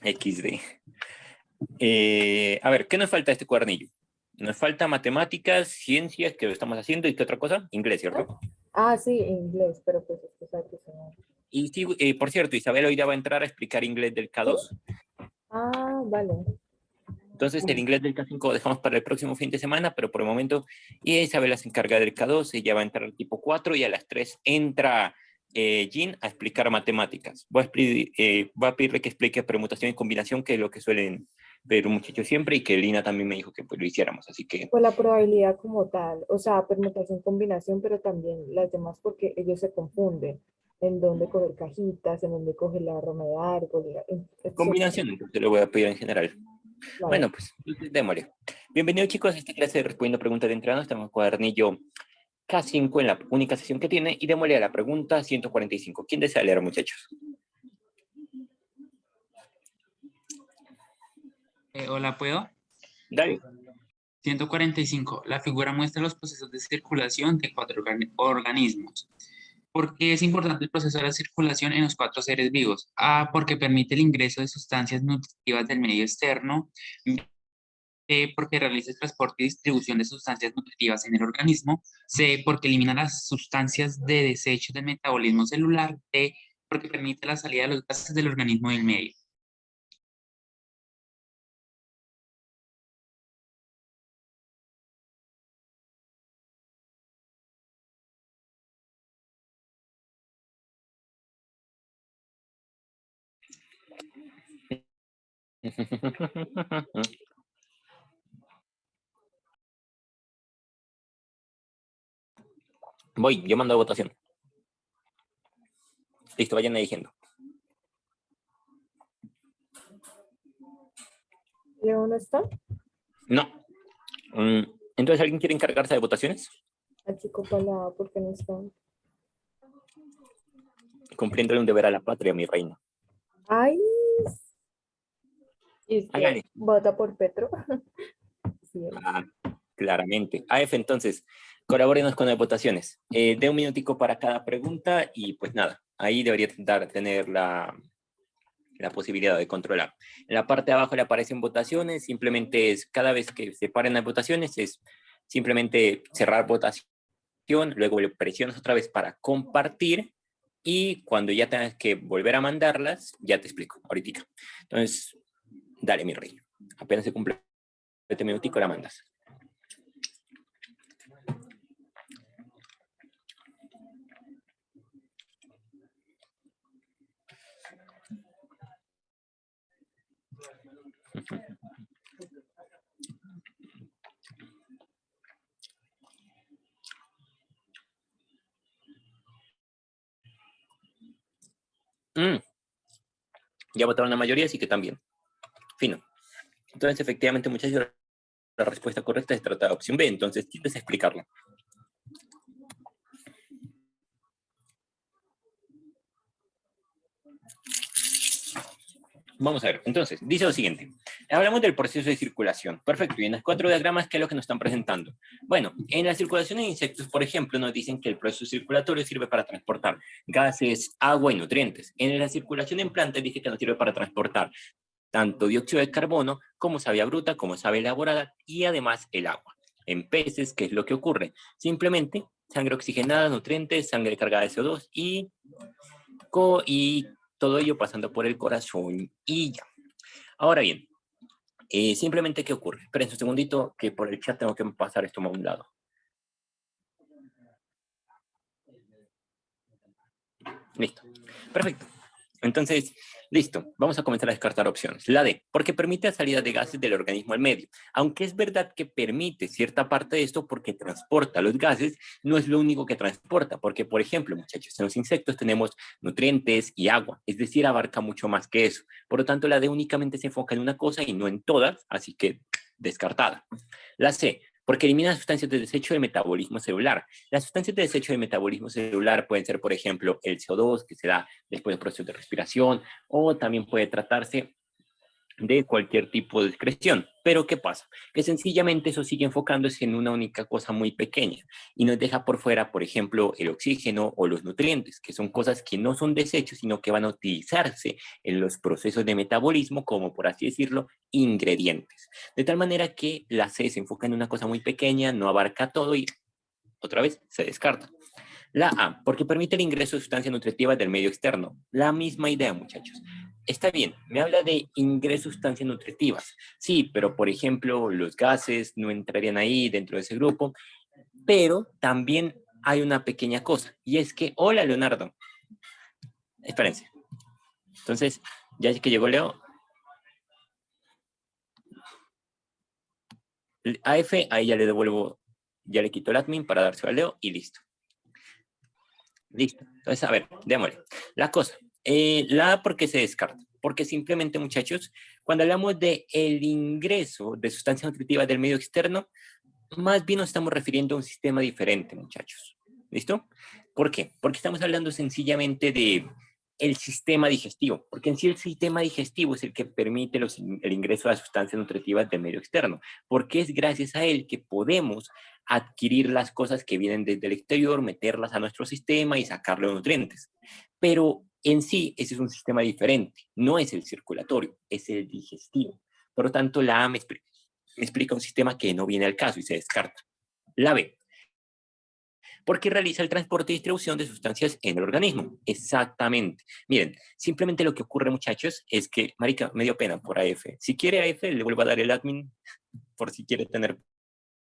XD. A ver, ¿qué nos falta de este cuadernillo? Nos falta matemáticas, ciencias, que lo estamos haciendo, ¿y qué otra cosa? Inglés, ¿Ah? ¿cierto? Ah, sí, inglés, pero pues es que sabe que se Y sí, por cierto, Isabel hoy ya va a entrar a explicar inglés del ¿Sí? K2. Ah, vale. Entonces, el inglés del K5 lo dejamos para el próximo fin de semana, pero por el momento Isabela se encarga del K2, ella va a entrar al tipo 4 y a las 3 entra Jean a explicar matemáticas. Voy a pedirle que explique permutación y combinación, que es lo que suelen ver un muchacho siempre, y que Lina también me dijo que pues, lo hiciéramos. Así que, Pues la probabilidad como tal, o sea, permutación, combinación, pero también las demás porque ellos se confunden en dónde coger cajitas, en dónde coger la rama de árbol, etcétera. combinación, entonces lo voy a pedir en general. Vale. Bueno, pues, démosle. Bienvenidos, chicos, a esta clase de respondiendo preguntas de entrada. Estamos en cuadernillo K5 en la única sesión que tiene, y démosle a la pregunta 145. ¿Quién desea leer, muchachos? Hola, ¿puedo? Dale. 145. La figura muestra los procesos de circulación de cuatro organismos. ¿Por qué es importante el proceso de la circulación en los cuatro seres vivos? A, porque permite el ingreso de sustancias nutritivas del medio externo. B, porque realiza el transporte y distribución de sustancias nutritivas en el organismo. C, porque elimina las sustancias de desecho del metabolismo celular. D, porque permite la salida de los gases del organismo del medio. Voy, yo mando a votación. Listo, vayan eligiendo. ¿Leo no está? No. Entonces, ¿alguien quiere encargarse de votaciones? A Chico Palada, ¿por qué no está? Cumpliéndole un deber a la patria, mi reina. Ay, listo. Hágale. Vota por Petro. Sí, Ah, claramente. AF, entonces, colabórenos con las votaciones. De un minutico para cada pregunta y pues nada, ahí debería tener la posibilidad de controlar. En la parte de abajo le aparecen votaciones, simplemente es cada vez que se paren las votaciones, es simplemente cerrar votación, luego le presionas otra vez para compartir, y cuando ya tengas que volver a mandarlas, ya te explico ahorita. Entonces, dale, mi rey. Apenas se cumple este minutico, la mandas. Ya votaron la mayoría, así que también. Fino. Entonces, efectivamente, muchachos, la respuesta correcta se trata de opción B. Entonces, ¿quieres explicarla? Vamos a ver, entonces, dice lo siguiente. Hablamos del proceso de circulación. Perfecto, y en las 4 diagramas, ¿qué es lo que nos están presentando? Bueno, en la circulación de insectos, por ejemplo, nos dicen que el proceso circulatorio sirve para transportar gases, agua y nutrientes. En la circulación en plantas dice que nos sirve para transportar tanto dióxido de carbono como savia bruta, como savia elaborada, y además el agua. En peces, ¿qué es lo que ocurre? Simplemente sangre oxigenada, nutrientes, sangre cargada de CO2 y todo ello pasando por el corazón y ya. Ahora bien, simplemente, ¿qué ocurre? Esperen un segundito, que por el chat tengo que pasar esto a un lado. Listo. Perfecto. Entonces, listo. Vamos a comenzar a descartar opciones. La D, porque permite la salida de gases del organismo al medio. Aunque es verdad que permite cierta parte de esto porque transporta los gases, no es lo único que transporta. Porque, por ejemplo, muchachos, en los insectos tenemos nutrientes y agua. Es decir, abarca mucho más que eso. Por lo tanto, la D únicamente se enfoca en una cosa y no en todas. Así que, descartada. La C, porque elimina sustancias de desecho del metabolismo celular. Las sustancias de desecho del metabolismo celular pueden ser, por ejemplo, el CO2, que se da después del proceso de respiración, o también puede tratarse de cualquier tipo de excreción. Pero ¿qué pasa? Que sencillamente eso sigue enfocándose en una única cosa muy pequeña y nos deja por fuera, por ejemplo, el oxígeno o los nutrientes, que son cosas que no son desechos, sino que van a utilizarse en los procesos de metabolismo como, por así decirlo, ingredientes. De tal manera que la C se enfoca en una cosa muy pequeña, no abarca todo y otra vez se descarta. La A, porque permite el ingreso de sustancias nutritivas del medio externo. La misma idea, muchachos. Está bien, me habla de ingreso de sustancias nutritivas. Sí, pero por ejemplo, los gases no entrarían ahí dentro de ese grupo. Pero también hay una pequeña cosa, y es que, hola Leonardo, espérense. Entonces, ya que llegó Leo, a F, ahí ya le devuelvo, ya le quito el admin para dárselo a Leo y listo. Listo. Entonces, a ver, démosle. La cosa, la A, ¿por qué se descarta? Porque simplemente, muchachos, cuando hablamos de el ingreso de sustancias nutritivas del medio externo, más bien nos estamos refiriendo a un sistema diferente, muchachos. ¿Listo? ¿Por qué? Porque estamos hablando sencillamente de el sistema digestivo, porque en sí el sistema digestivo es el que permite el ingreso de las sustancias nutritivas del medio externo, porque es gracias a él que podemos adquirir las cosas que vienen desde el exterior, meterlas a nuestro sistema y sacar los nutrientes. Pero en sí ese es un sistema diferente, no es el circulatorio, es el digestivo. Por lo tanto, la A me explica un sistema que no viene al caso y se descarta. La B, porque realiza el transporte y distribución de sustancias en el organismo. Exactamente. Miren, simplemente lo que ocurre, muchachos, es que, marica, me dio pena por AF. Si quiere AF, le vuelvo a dar el admin por si quiere tener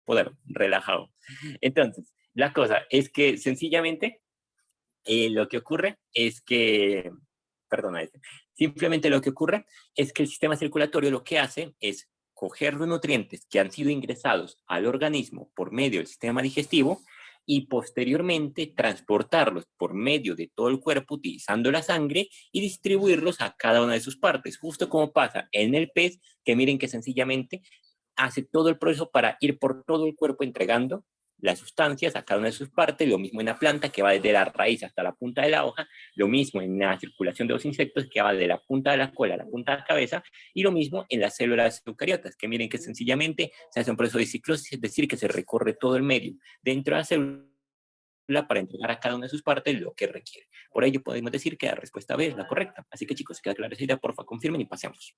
poder, relajado. Entonces, la cosa es que sencillamente lo que ocurre es que, perdona, simplemente lo que ocurre es que el sistema circulatorio lo que hace es coger los nutrientes que han sido ingresados al organismo por medio del sistema digestivo y posteriormente transportarlos por medio de todo el cuerpo utilizando la sangre y distribuirlos a cada una de sus partes, justo como pasa en el pez, que miren que sencillamente hace todo el proceso para ir por todo el cuerpo entregando las sustancias a cada una de sus partes, lo mismo en la planta que va desde la raíz hasta la punta de la hoja, lo mismo en la circulación de los insectos que va de la punta de la cola a la punta de la cabeza, y lo mismo en las células eucariotas, que miren que sencillamente se hace un proceso de ciclosis, es decir, que se recorre todo el medio dentro de la célula para entregar a cada una de sus partes lo que requiere. Por ello podemos decir que la respuesta B es la correcta. Así que chicos, si queda clara esa idea, porfa, confirmen y pasemos.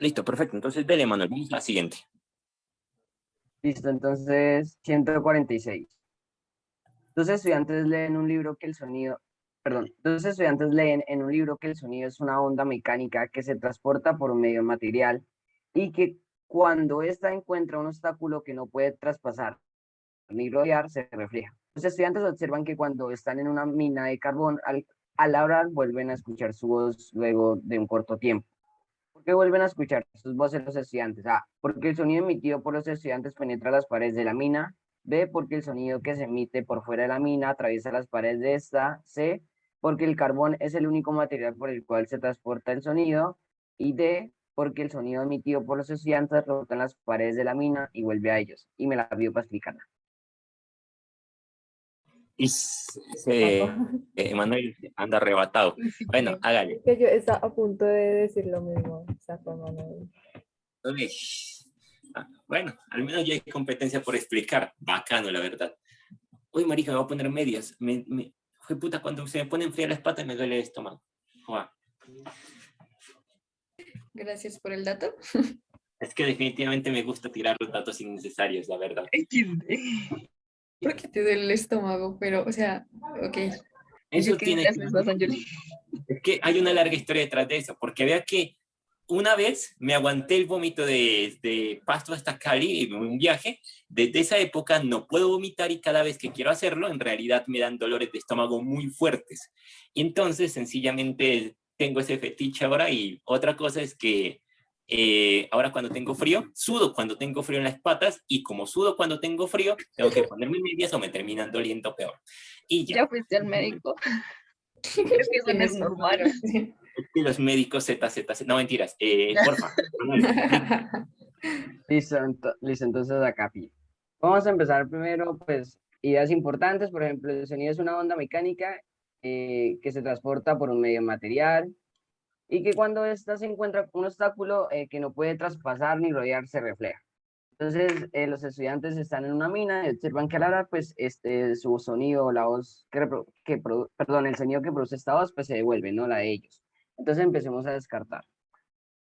Listo, perfecto. Entonces, dele, Manuel, vamos a la siguiente. Listo, entonces 146. Dos estudiantes leen un libro que el sonido, perdón, dos estudiantes leen en un libro que el sonido es una onda mecánica que se transporta por un medio material y que cuando ésta encuentra un obstáculo que no puede traspasar ni rodear, se refleja. Los estudiantes observan que cuando están en una mina de carbón, al hablar vuelven a escuchar su voz luego de un corto tiempo. ¿Por qué vuelven a escuchar sus voces los estudiantes? A, porque el sonido emitido por los estudiantes penetra las paredes de la mina. B, porque el sonido que se emite por fuera de la mina atraviesa las paredes de esta. C, porque el carbón es el único material por el cual se transporta el sonido. Y D, porque el sonido emitido por los estudiantes rebota en las paredes de la mina y vuelve a ellos. Y me la vio para explicarla. Y Manuel anda arrebatado. Bueno, hágale. Que yo estaba a punto de decir lo mismo. Saco, Manuel. Bueno, al menos ya hay competencia por explicar. Bacano, la verdad. Uy, marica, me voy a poner medias. Fue puta, cuando se me ponen frías las patas me duele el estómago. Joder. Gracias por el dato. Es que definitivamente me gusta tirar los datos innecesarios, la verdad. ¿Por qué te duele el estómago? Pero, o sea, ok. Eso ¿Qué tiene clases vas, Anjuli? Es que hay una larga historia detrás de eso, porque vea que una vez me aguanté el vómito de Pasto hasta Cali en un viaje. Desde esa época no puedo vomitar y cada vez que quiero hacerlo, en realidad me dan dolores de estómago muy fuertes. Y entonces, sencillamente, tengo ese fetiche ahora. Y otra cosa es que ahora cuando tengo frío, sudo cuando tengo frío en las patas. Y como sudo cuando tengo frío, tengo que ponerme medias o me terminan doliendo peor. Y ya. ¿Ya fuiste al médico? Es que eso no es normal. Y los médicos ZZ, no mentiras, porfa. Listo, listo, entonces acá, vamos a empezar primero, pues, ideas importantes, por ejemplo, el sonido es una onda mecánica que se transporta por un medio material y que cuando ésta se encuentra con un obstáculo que no puede traspasar ni rodear, se refleja. Entonces, los estudiantes están en una mina y observan que al hablar, pues, su sonido, la voz perdón, el sonido que produce esta voz, pues se devuelve, ¿no? La de ellos. Entonces, empecemos a descartar.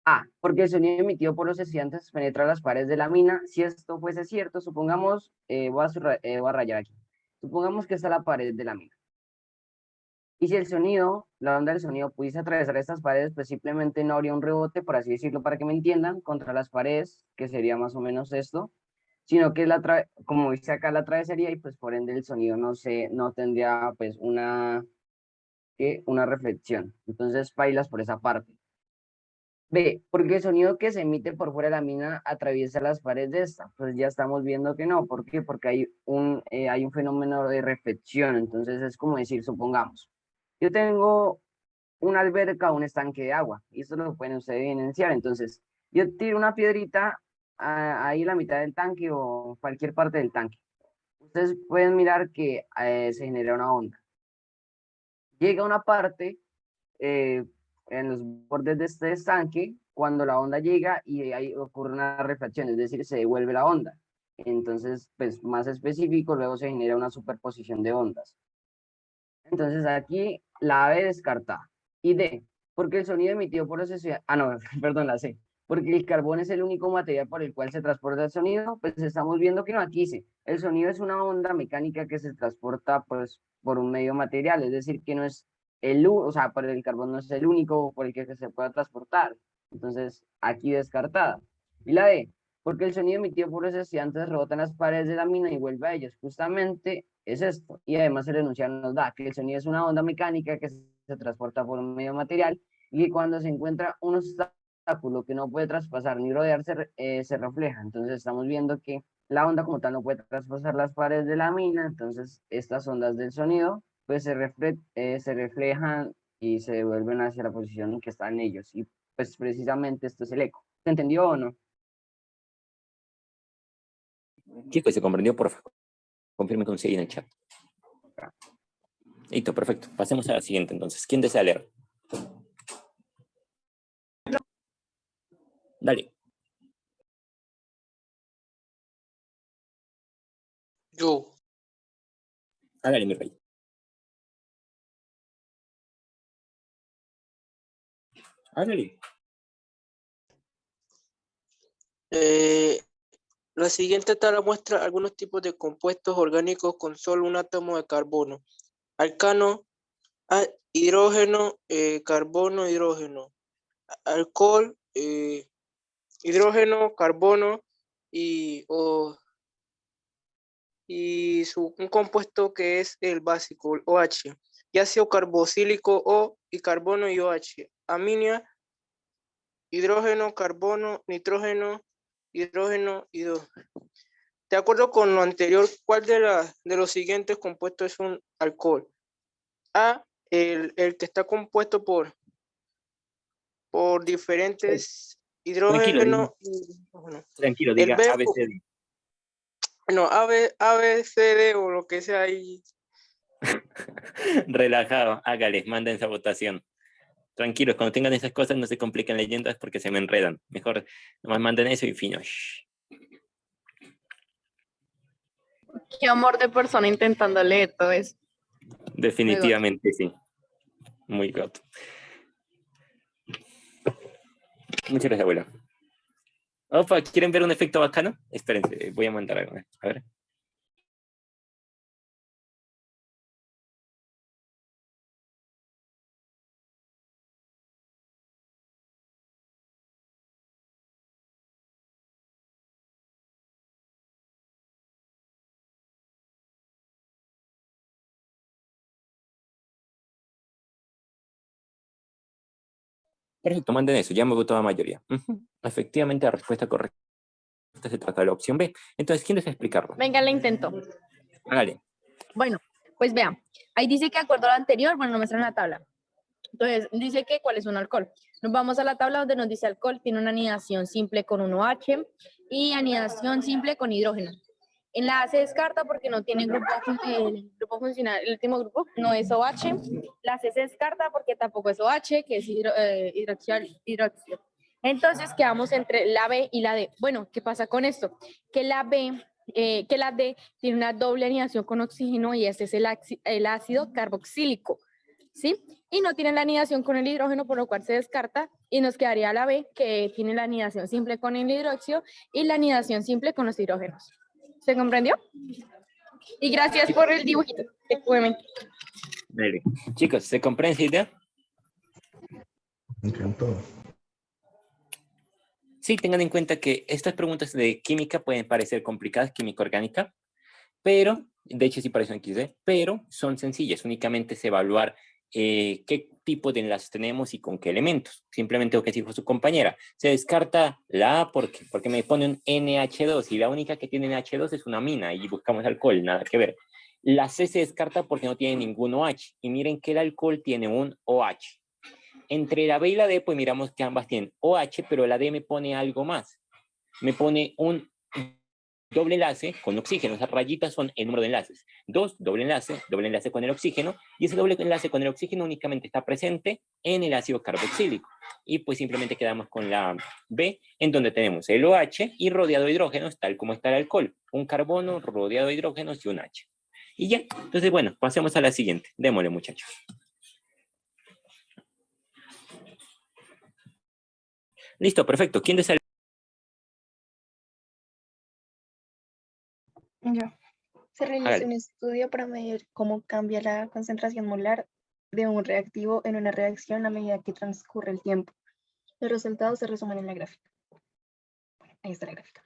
A, porque el sonido emitido por los estudiantes penetra las paredes de la mina. Si esto fuese cierto, supongamos, voy a rayar aquí. Supongamos que está la pared de la mina. Y si el sonido, la onda del sonido pudiese atravesar estas paredes, pues simplemente no habría un rebote, por así decirlo, para que me entiendan, contra las paredes, que sería más o menos esto, sino que como dice acá, la atravesaría y pues por ende el sonido no tendría pues una reflexión. Entonces, bailas por esa parte. B, porque el sonido que se emite por fuera de la mina atraviesa las paredes de esta. Pues ya estamos viendo que no. ¿Por qué? Porque hay un fenómeno de reflexión. Entonces es como decir, supongamos, yo tengo una alberca o un estanque de agua. Y esto lo pueden ustedes evidenciar. Entonces, yo tiro una piedrita ahí en la mitad del tanque o cualquier parte del tanque. Ustedes pueden mirar que se genera una onda. Llega una parte en los bordes de este estanque cuando la onda llega y ahí ocurre una reflexión, es decir, se devuelve la onda. Entonces, pues más específico, luego se genera una superposición de ondas. Entonces aquí la B descartada. Y D, porque el sonido emitido por los estudiantes, no, perdón, la C, porque el carbón es el único material por el cual se transporta el sonido, pues estamos viendo que no, aquí dice, el sonido es una onda mecánica que se transporta pues por un medio material, es decir, que no es o sea, por el carbón no es el único por el que se pueda transportar. Entonces, aquí descartada. Y la D, porque el sonido emitido por los estudiantes rebota en las paredes de la mina y vuelve a ellos. Justamente es esto. Y además el enunciado nos da que el sonido es una onda mecánica que se transporta por un medio material y que cuando se encuentra un obstáculo que no puede traspasar ni rodearse, se refleja. Entonces estamos viendo que la onda como tal no puede traspasar las paredes de la mina, entonces estas ondas del sonido pues se reflejan y se devuelven hacia la posición en que están ellos. Y pues precisamente esto es el eco. ¿Se entendió o no? Chicos, ¿se comprendió? Por favor, confirme con sí ahí en el chat. Listo, perfecto. Pasemos a la siguiente entonces. ¿Quién desea leer? Dale. Yo. Hágale, mi rey. Hágale. La siguiente tabla muestra algunos tipos de compuestos orgánicos con solo un átomo de carbono. Alcano, hidrógeno, carbono, hidrógeno. Alcohol, hidrógeno, carbono un compuesto que es el básico, el OH. Y ácido carboxílico O y carbono y OH. Aminia, hidrógeno, carbono, nitrógeno, hidrógeno y dos. De acuerdo con lo anterior, ¿cuál de los siguientes compuestos es un alcohol? A, el que está compuesto por diferentes hidrógenos. Tranquilo, El diga B, ABCD. no, A, B, C, D o lo que sea ahí. Relajado, hágale, manden esa votación. Tranquilos, cuando tengan esas cosas no se compliquen leyendas porque se me enredan. Mejor nomás manden eso y fino. Shh. Qué amor de persona intentando leer todo eso. Definitivamente sí. Muy gato. Muchas gracias, abuela. Opa, ¿quieren ver un efecto bacano? Espérense, voy a mandar algo. A ver. Perfecto, manden eso, ya me votó la mayoría. Efectivamente, la respuesta correcta se trata de la opción B. Entonces, ¿quién desea explicarlo? Venga, le intento. Hágale. Bueno, pues vean, ahí dice que de acuerdo a lo anterior, bueno, no muestra en la tabla. Entonces, dice que cuál es un alcohol. Nos vamos a la tabla donde nos dice alcohol, tiene una anidación simple con un OH y anidación simple con hidrógeno. En la A se descarta porque no tiene grupo, el grupo funcional, el último grupo no es OH. La C se descarta porque tampoco es OH, que es hidroxilo. Entonces quedamos entre la B y la D. Bueno, ¿qué pasa con esto? Que la D tiene una doble anidación con oxígeno y ese es el ácido carboxílico, ¿sí? Y no tiene la anidación con el hidrógeno, por lo cual se descarta y nos quedaría la B, que tiene la anidación simple con el hidróxido y la anidación simple con los hidrógenos. ¿Se comprendió? Y gracias por el dibujito. Dale. Chicos, ¿se comprende esa idea? Me encantó. Sí, tengan en cuenta que estas preguntas de química pueden parecer complicadas, química orgánica, pero, de hecho sí parecen XD, pero son sencillas. Únicamente es evaluar qué tipo de enlaces tenemos y con qué elementos. Simplemente lo que dijo su compañera. Se descarta la A porque me pone un NH2 y la única que tiene NH2 es una amina y buscamos alcohol, nada que ver. La C se descarta porque no tiene ningún OH y miren que el alcohol tiene un OH. Entre la B y la D, pues miramos que ambas tienen OH, pero la D me pone algo más. Me pone un doble enlace con oxígeno. Esas rayitas son el número de enlaces. 2, doble enlace con el oxígeno, y ese doble enlace con el oxígeno únicamente está presente en el ácido carboxílico. Y pues simplemente quedamos con la B, en donde tenemos el OH y rodeado de hidrógenos, tal como está el alcohol. Un carbono rodeado de hidrógenos y un H. Y ya, entonces bueno, pasemos a la siguiente. Démosle, muchachos. Listo, perfecto. ¿Quién desea? Ya. Se realizó Hágale. un estudio para medir cómo cambia la concentración molar de un reactivo en una reacción a medida que transcurre el tiempo. Los resultados se resumen en la gráfica. Ahí está la gráfica.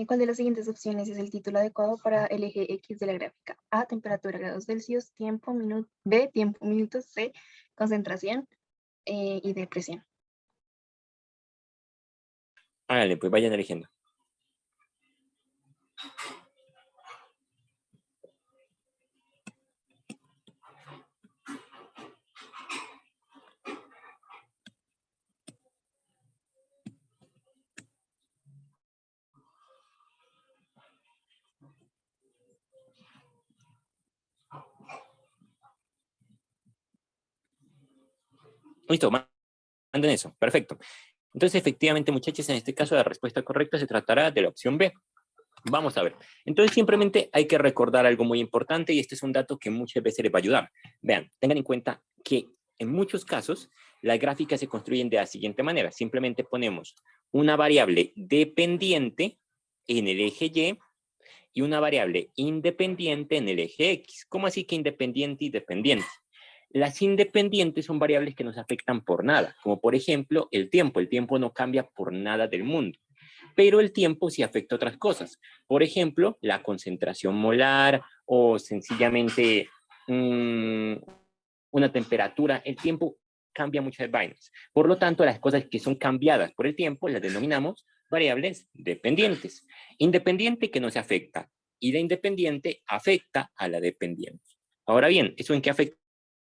¿Cuál de las siguientes opciones es el título adecuado para el eje X de la gráfica? A, temperatura, grados Celsius, tiempo, minuto, B, tiempo, minutos, C, concentración y D, presión. Hágale, pues vayan eligiendo. Listo, manden eso. Perfecto. Entonces, efectivamente, muchachos, en este caso la respuesta correcta se tratará de la opción B. Vamos a ver. Entonces, simplemente hay que recordar algo muy importante y este es un dato que muchas veces les va a ayudar. Vean, tengan en cuenta que en muchos casos las gráficas se construyen de la siguiente manera. Simplemente ponemos una variable dependiente en el eje Y y una variable independiente en el eje X. ¿Cómo así que independiente y dependiente? Las independientes son variables que no se afectan por nada, como por ejemplo el tiempo. El tiempo no cambia por nada del mundo, pero el tiempo sí afecta a otras cosas. Por ejemplo, la concentración molar o sencillamente una temperatura. El tiempo cambia muchas vainas. Por lo tanto, las cosas que son cambiadas por el tiempo las denominamos variables dependientes. Independiente que no se afecta y la independiente afecta a la dependiente. Ahora bien, ¿eso en qué afecta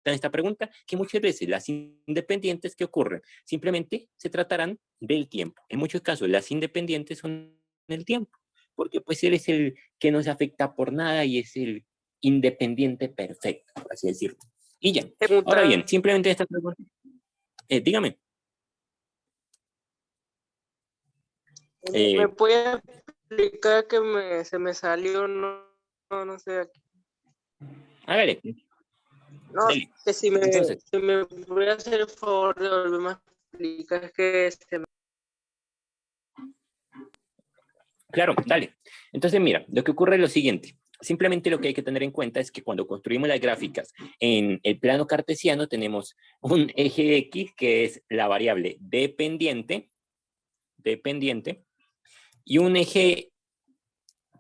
en esta pregunta? Que muchas veces las independientes que ocurren simplemente se tratarán del tiempo. En muchos casos las independientes son el tiempo, porque pues él es el que no se afecta por nada y es el independiente perfecto, por así decirlo. Y ya. Ahora bien, simplemente esta pregunta. Dígame. ¿Me puede explicar que se me salió? No sé aquí. Hágale. No, Dale. que si me Entonces, voy a hacer el favor de volverme a explicar, es que claro, dale. Entonces, mira, lo que ocurre es lo siguiente. Simplemente lo que hay que tener en cuenta es que cuando construimos las gráficas en el plano cartesiano tenemos un eje X que es la variable dependiente, y un eje,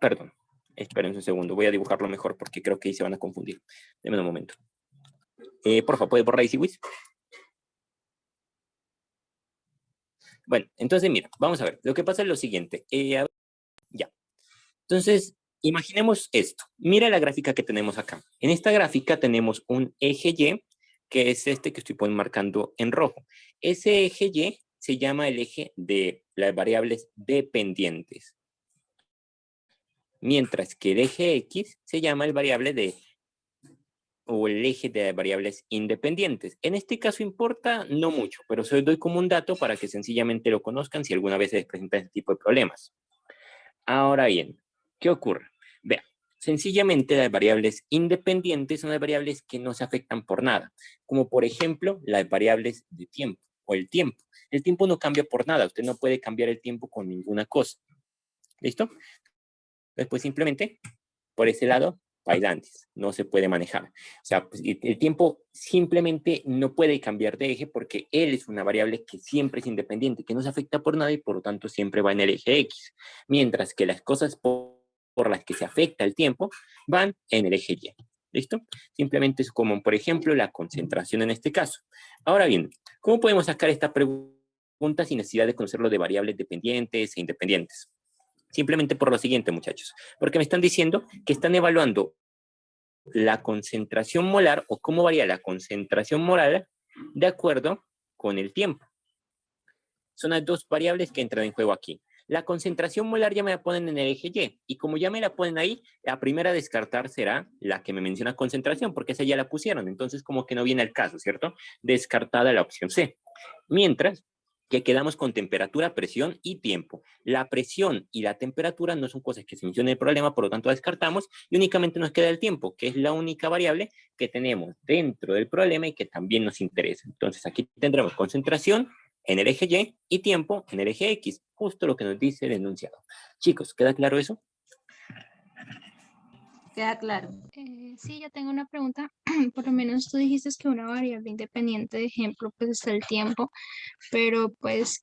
perdón, esperen un segundo, voy a dibujarlo mejor porque creo que ahí se van a confundir. Denme un momento. Por favor, ¿puede borrar Easy Wiz? Bueno, entonces mira, vamos a ver. Lo que pasa es lo siguiente. Ya. Entonces, imaginemos esto. Mira la gráfica que tenemos acá. En esta gráfica tenemos un eje Y, que es este que estoy marcando en rojo. Ese eje Y se llama el eje de las variables dependientes. mientras que el eje X se llama el variable o el eje de variables independientes. En este caso importa no mucho, pero se los doy como un dato para que sencillamente lo conozcan si alguna vez se les presenta este tipo de problemas. Ahora bien, ¿qué ocurre? Vean, sencillamente las variables independientes son las variables que no se afectan por nada, como por ejemplo las variables de tiempo o el tiempo. El tiempo no cambia por nada, usted no puede cambiar el tiempo con ninguna cosa. ¿Listo? Después simplemente, por ese lado, bailantes, no se puede manejar. O sea, pues, el tiempo simplemente no puede cambiar de eje porque él es una variable que siempre es independiente, que no se afecta por nada y por lo tanto siempre va en el eje X. Mientras que las cosas por las que se afecta el tiempo van en el eje Y. ¿Listo? Simplemente es como, por ejemplo, la concentración en este caso. Ahora bien, ¿cómo podemos sacar esta pregunta sin necesidad de conocerlo de variables dependientes e independientes? Simplemente por lo siguiente, muchachos, porque me están diciendo que están evaluando la concentración molar o cómo varía la concentración molar de acuerdo con el tiempo. Son las dos variables que entran en juego aquí. La concentración molar ya me la ponen en el eje Y, y como ya me la ponen ahí, la primera a descartar será la que me menciona concentración, porque esa ya la pusieron, entonces como que no viene al caso, ¿cierto? Descartada la opción C. Mientras que quedamos con temperatura, presión y tiempo. La presión y la temperatura no son cosas que se mencionan en el problema, por lo tanto descartamos y únicamente nos queda el tiempo, que es la única variable que tenemos dentro del problema y que también nos interesa. Entonces aquí tendremos concentración en el eje Y y tiempo en el eje X, justo lo que nos dice el enunciado. Chicos, ¿queda claro eso? Queda claro. Sí, yo tengo una pregunta. Por lo menos tú dijiste que una variable independiente de ejemplo pues está el tiempo, pero pues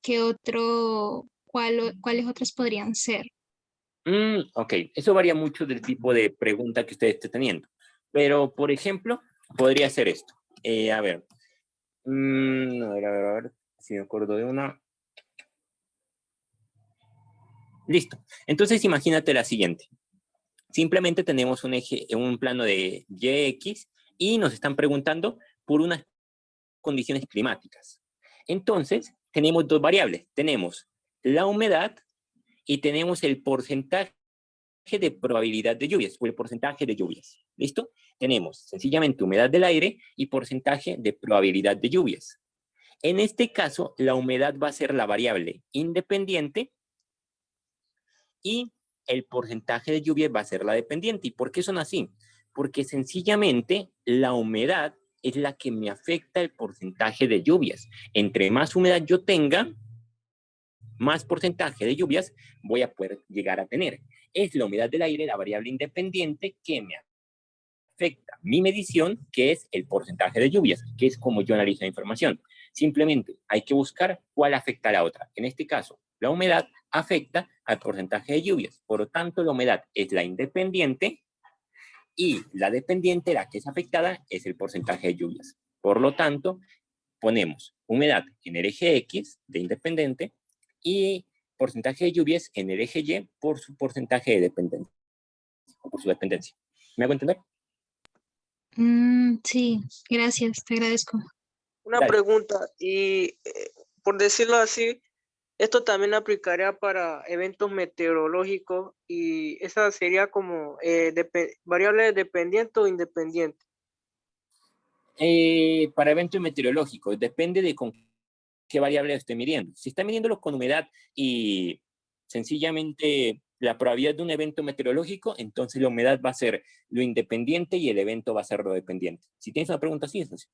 ¿cuáles otras podrían ser? Ok, eso varía mucho del tipo de pregunta que usted esté teniendo. Pero, por ejemplo, podría ser esto. A ver, a ver, si me acuerdo de una. Listo. Entonces, imagínate la siguiente. Simplemente tenemos un plano de YX y nos están preguntando por unas condiciones climáticas. Entonces, tenemos dos variables. Tenemos la humedad y tenemos el porcentaje de probabilidad de lluvias o el porcentaje de lluvias. ¿Listo? Tenemos sencillamente humedad del aire y porcentaje de probabilidad de lluvias. En este caso, la humedad va a ser la variable independiente y el porcentaje de lluvia va a ser la dependiente. ¿Y por qué son así? Porque sencillamente la humedad es la que me afecta el porcentaje de lluvias. Entre más humedad yo tenga, más porcentaje de lluvias voy a poder llegar a tener. Es la humedad del aire, la variable independiente que me afecta mi medición, que es el porcentaje de lluvias, que es como yo analizo la información. Simplemente hay que buscar cuál afecta a la otra. En este caso, la humedad afecta al porcentaje de lluvias. Por lo tanto, la humedad es la independiente y la dependiente, la que es afectada, es el porcentaje de lluvias. Por lo tanto, ponemos humedad en el eje X de independiente y porcentaje de lluvias en el eje Y por su porcentaje de dependencia, o por su dependencia. ¿Me hago entender? Sí, gracias, te agradezco. Una Dale. pregunta, y por decirlo así, esto también aplicaría para eventos meteorológicos y esa sería como variable dependiente o independiente. Para eventos meteorológicos, depende de con qué variable esté midiendo. Si está midiéndolo con humedad y sencillamente la probabilidad de un evento meteorológico, entonces la humedad va a ser lo independiente y el evento va a ser lo dependiente. Si tienes una pregunta así, es así.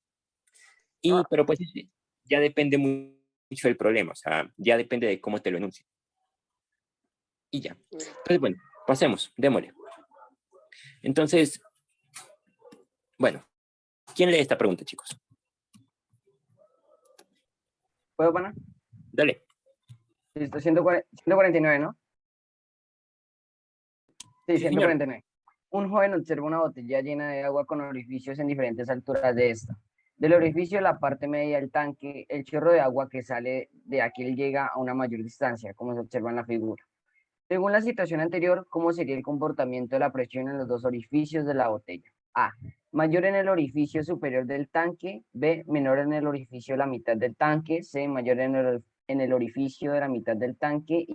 Pero pues ya depende mucho del problema, o sea, ya depende de cómo te lo enuncie. Y ya. Entonces, bueno, pasemos, démosle. Entonces, bueno, ¿quién lee esta pregunta, chicos? ¿Puedo, pana? Dale. Listo, 149, ¿no? Sí, Sí, señor. 149. Un joven observa una botella llena de agua con orificios en diferentes alturas de esta. Del orificio, la parte media del tanque, el chorro de agua que sale de aquel llega a una mayor distancia, como se observa en la figura. Según la situación anterior, ¿cómo sería el comportamiento de la presión en los dos orificios de la botella? A. Mayor en el orificio superior del tanque. B. Menor en el orificio de la mitad del tanque. C. Mayor en el orificio de la mitad del tanque.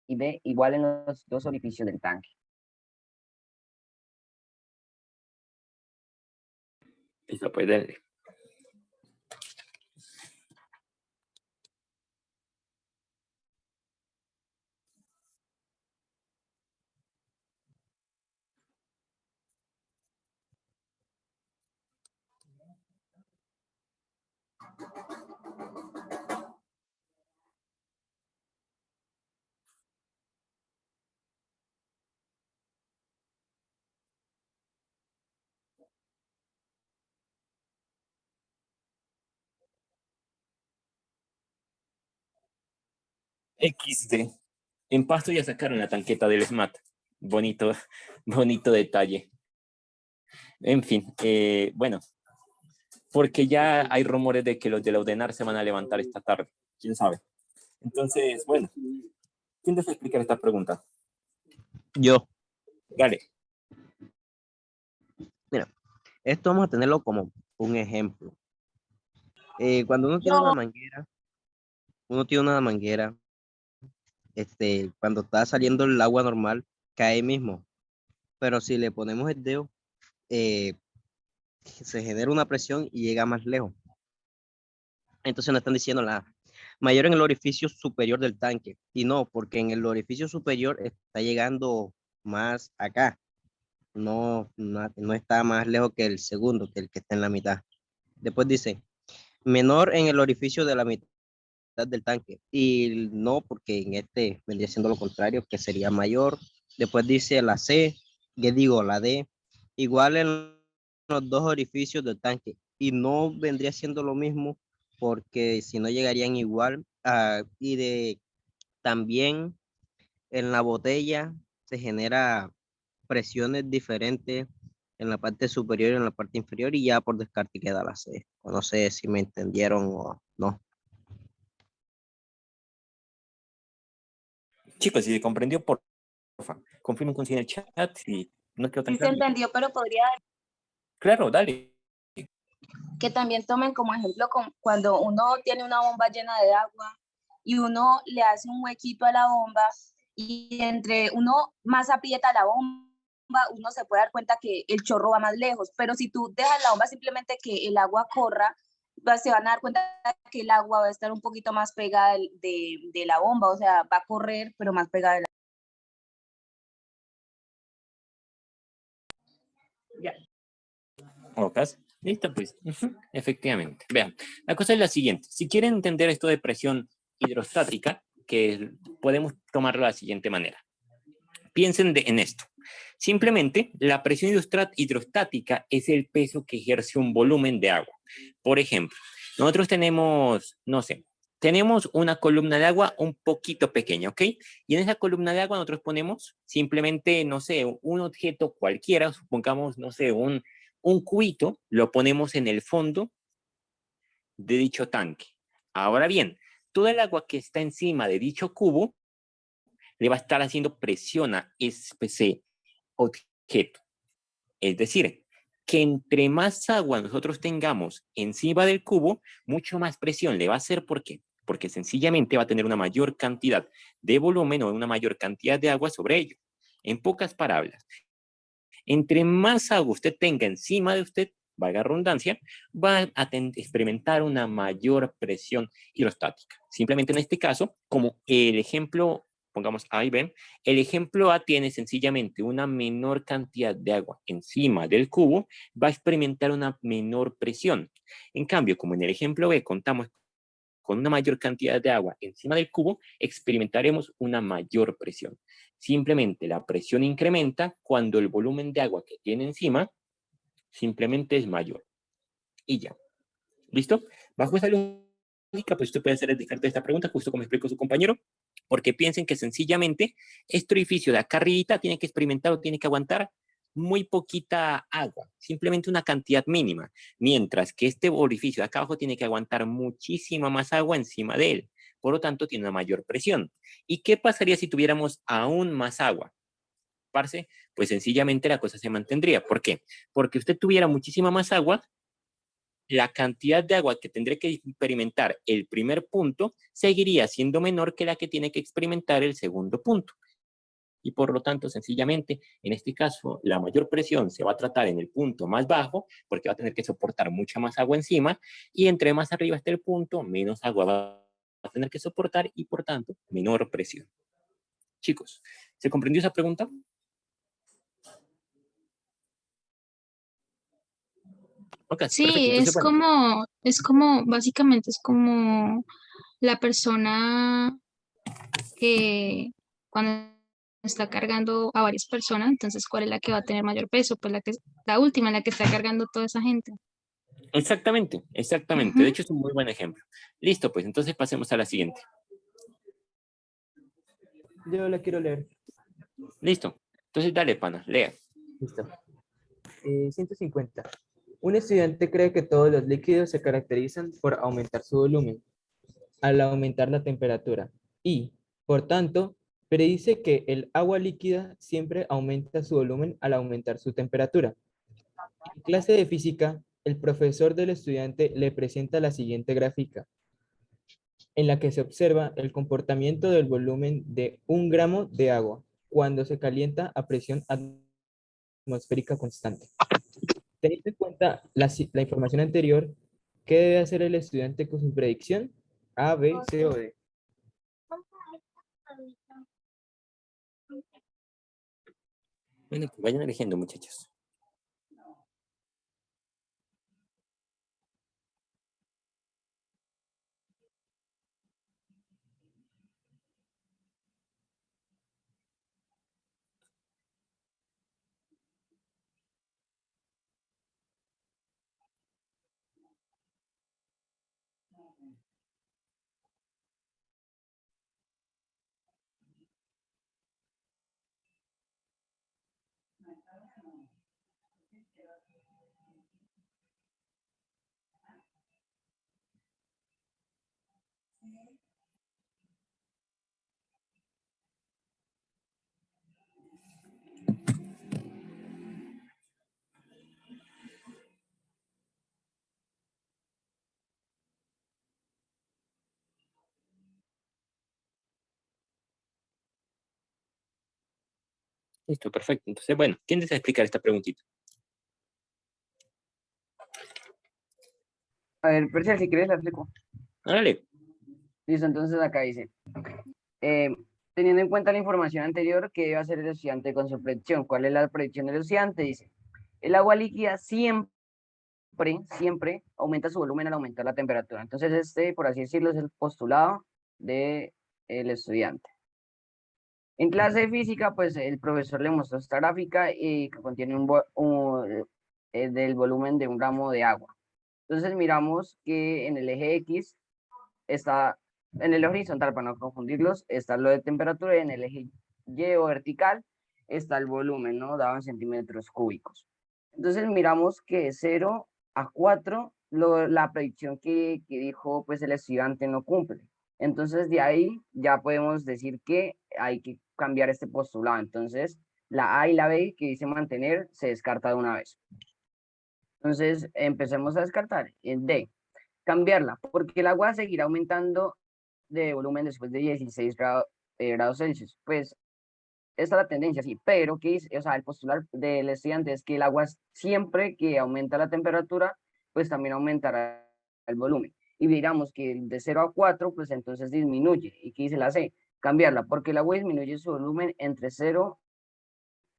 Y D. Igual en los dos orificios del tanque. Listo, pues denle. XD. En Pasto ya sacaron la tanqueta del SMAT. Bonito, bonito detalle. En fin, bueno, porque ya hay rumores de que los de la UDENAR se van a levantar esta tarde. ¿Quién sabe? Entonces, bueno, ¿quién desea explicar esta pregunta? Yo, Dale. mira, esto vamos a tenerlo como un ejemplo. Cuando uno tiene una manguera, cuando está saliendo el agua normal, cae ahí mismo. Pero si le ponemos el dedo, se genera una presión y llega más lejos. Entonces nos están diciendo la mayor en el orificio superior del tanque. Y no, porque en el orificio superior está llegando más acá. No está más lejos que el segundo, que el que está en la mitad. Después dice, menor en el orificio de la mitad del tanque. Y no, porque en este vendría siendo lo contrario, que sería mayor. Después dice la C, que digo la D, igual en los dos orificios del tanque. Y no vendría siendo lo mismo, porque si no llegarían igual. También en la botella se genera presiones diferentes en la parte superior y en la parte inferior, y ya por descarte queda la C. O no sé si me entendieron o no. Chicos, si se comprendió, porfa, confirmen con sí en el chat y no quedó tan Sí se claro. entendió, pero podría Claro, dale. que también tomen como ejemplo cuando uno tiene una bomba llena de agua y uno le hace un huequito a la bomba y entre uno más aprieta la bomba, uno se puede dar cuenta que el chorro va más lejos, pero si tú dejas la bomba simplemente que el agua corra, pues se van a dar cuenta que el agua va a estar un poquito más pegada de la bomba, o sea, va a correr, pero más pegada de la Ya. ¿Ocas? Listo, pues. Efectivamente. Vean, la cosa es la siguiente. Si quieren entender esto de presión hidrostática, que podemos tomarlo de la siguiente manera. Piensen en esto. Simplemente, la presión hidrostática es el peso que ejerce un volumen de agua. Por ejemplo, nosotros tenemos, no sé, tenemos una columna de agua un poquito pequeña, ¿ok? Y en esa columna de agua nosotros ponemos simplemente, no sé, un objeto cualquiera, supongamos, no sé, un cubito, lo ponemos en el fondo de dicho tanque. Ahora bien, toda el agua que está encima de dicho cubo le va a estar haciendo presión a ese objeto. Es decir, que entre más agua nosotros tengamos encima del cubo, mucho más presión le va a hacer. ¿Por qué? Porque sencillamente va a tener una mayor cantidad de volumen o una mayor cantidad de agua sobre ello. En pocas palabras, entre más agua usted tenga encima de usted, valga redundancia, va a experimentar una mayor presión hidrostática. Simplemente en este caso, como el ejemplo, pongamos A y B, el ejemplo A tiene sencillamente una menor cantidad de agua encima del cubo, va a experimentar una menor presión. En cambio, como en el ejemplo B contamos con una mayor cantidad de agua encima del cubo, experimentaremos una mayor presión. Simplemente la presión incrementa cuando el volumen de agua que tiene encima simplemente es mayor. Y ya. ¿Listo? Bajo esa lógica, pues usted puede hacer el descarte de esta pregunta, justo como explicó su compañero, porque piensen que sencillamente este orificio de acá arribita tiene que experimentar o tiene que aguantar muy poquita agua, simplemente una cantidad mínima, mientras que este orificio de acá abajo tiene que aguantar muchísima más agua encima de él, por lo tanto tiene una mayor presión. ¿Y qué pasaría si tuviéramos aún más agua? Parce, pues sencillamente la cosa se mantendría. ¿Por qué? Porque usted tuviera muchísima más agua, la cantidad de agua que tendría que experimentar el primer punto seguiría siendo menor que la que tiene que experimentar el segundo punto. y por lo tanto, sencillamente, en este caso, la mayor presión se va a tratar en el punto más bajo, porque va a tener que soportar mucha más agua encima, y entre más arriba esté el punto, menos agua va a tener que soportar y por tanto, menor presión. Chicos, ¿se comprendió esa pregunta? Ok, perfecto. Sí, Entonces, bueno, básicamente es como la persona que cuando está cargando a varias personas, entonces, ¿cuál es la que va a tener mayor peso? Pues la última, la que está cargando toda esa gente. exactamente, exactamente. De hecho, es un muy buen ejemplo. Listo, pues entonces pasemos a la siguiente. Yo la quiero leer. Listo. Entonces, dale, pana, lea. Listo. 150. Un estudiante cree que todos los líquidos se caracterizan por aumentar su volumen al aumentar la temperatura y, por tanto, predice que el agua líquida siempre aumenta su volumen al aumentar su temperatura. En clase de física, el profesor del estudiante le presenta la siguiente gráfica, en la que se observa el comportamiento del volumen de 1 gramo de agua cuando se calienta a presión atmosférica constante. Teniendo en cuenta la información anterior, ¿qué debe hacer el estudiante con su predicción? A, B, C o D. Bueno, pues vayan eligiendo, muchachos. Listo, perfecto. Entonces, bueno, ¿quién desea explicar esta preguntita? A ver, Percial, si quieres la explico. Dale. Listo, entonces acá dice, eh, teniendo en cuenta la información anterior, ¿qué debe hacer el estudiante con su predicción? ¿Cuál es la predicción del estudiante? Dice, el agua líquida siempre aumenta su volumen al aumentar la temperatura. Entonces este, por así decirlo, es el postulado del estudiante. En clase de física, pues el profesor le mostró esta gráfica que contiene del volumen de 1 gramo de agua. Entonces miramos que en el eje X está, en el eje horizontal, para no confundirlos, está lo de temperatura y en el eje Y o vertical está el volumen, ¿no? Dado en centímetros cúbicos. Entonces miramos que de 0 a 4, la predicción que dijo pues el estudiante no cumple. Entonces de ahí ya podemos decir que hay que cambiar este postulado. Entonces la A y la B que dice mantener se descarta de una vez. Entonces empecemos a descartar. En D, cambiarla, porque el agua seguirá aumentando de volumen después de 16 grados Celsius. Pues esta es la tendencia, sí, pero ¿qué dice? O sea, el postular del estudiante es que el agua siempre que aumenta la temperatura, pues también aumentará el volumen. Y miramos que de 0 a 4, pues entonces disminuye. ¿Y qué dice la C? Cambiarla, porque el agua disminuye su volumen entre 0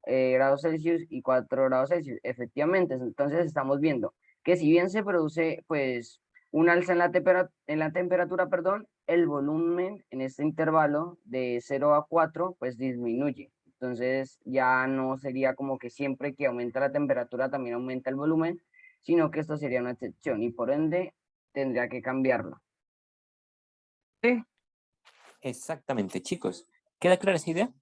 grados Celsius y 4 grados Celsius. Efectivamente, entonces estamos viendo que si bien se produce, pues, un alza en la temperatura, perdón, el volumen en este intervalo de 0 a 4, pues disminuye. Entonces ya no sería como que siempre que aumenta la temperatura también aumenta el volumen, sino que esto sería una excepción y por ende tendría que cambiarla. ¿Sí? Exactamente, chicos. ¿Queda clara esa idea?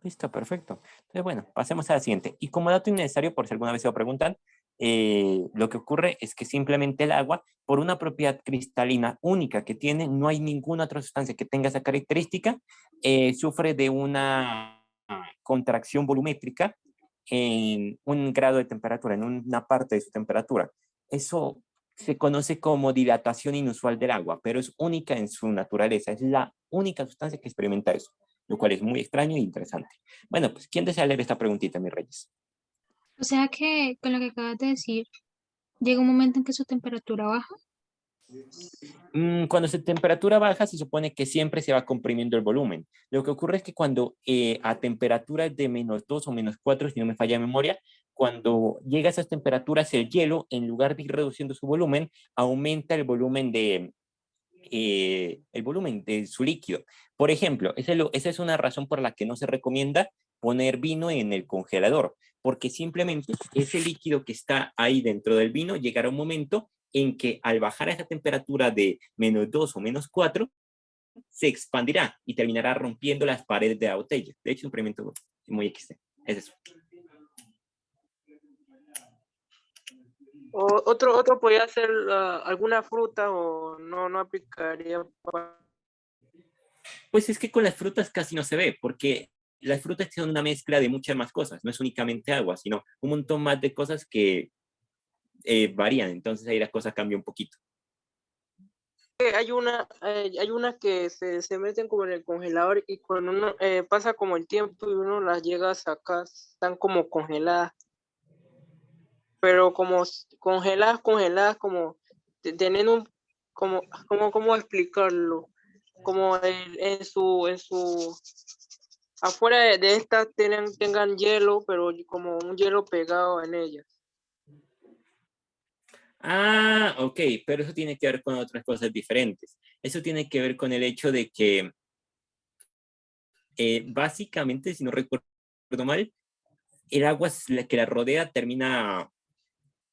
Listo, perfecto. Entonces, bueno, pasemos a la siguiente. Y como dato innecesario, por si alguna vez se lo preguntan, lo que ocurre es que simplemente el agua, por una propiedad cristalina única que tiene, no hay ninguna otra sustancia que tenga esa característica, sufre de una contracción volumétrica en 1 grado de temperatura, en una parte de su temperatura. Eso se conoce como dilatación inusual del agua, pero es única en su naturaleza, es la única sustancia que experimenta eso, lo cual es muy extraño e interesante. Bueno, pues, ¿quién desea leer esta preguntita, mis reyes? O sea que con lo que acabas de decir, llega un momento en que su temperatura baja. Cuando su temperatura baja, se supone que siempre se va comprimiendo el volumen. Lo que ocurre es que cuando a temperaturas de -2 o -4, si no me falla la memoria, cuando llega a esas temperaturas, el hielo, en lugar de ir reduciendo su volumen, aumenta el volumen de su líquido. Por ejemplo, esa es una razón por la que no se recomienda poner vino en el congelador, porque simplemente ese líquido que está ahí dentro del vino llegará un momento en que al bajar a esa temperatura de -2 o -4, se expandirá y terminará rompiendo las paredes de la botella. De hecho, un experimento muy XT. Es eso. Otro podría ser alguna fruta o no aplicaría para... Pues es que con las frutas casi no se ve, porque las frutas son una mezcla de muchas más cosas, no es únicamente agua, sino un montón más de cosas que varían, entonces ahí la cosa cambia un poquito. Hay una que se meten como en el congelador y cuando uno pasa como el tiempo y uno las llega a sacar, están como congeladas, pero como congeladas, como tienen un, ¿cómo explicarlo? Como afuera de estas tengan hielo, pero como un hielo pegado en ellas. Ah, ok, pero eso tiene que ver con otras cosas diferentes. Eso tiene que ver con el hecho de que básicamente, si no recuerdo mal, el agua que la rodea termina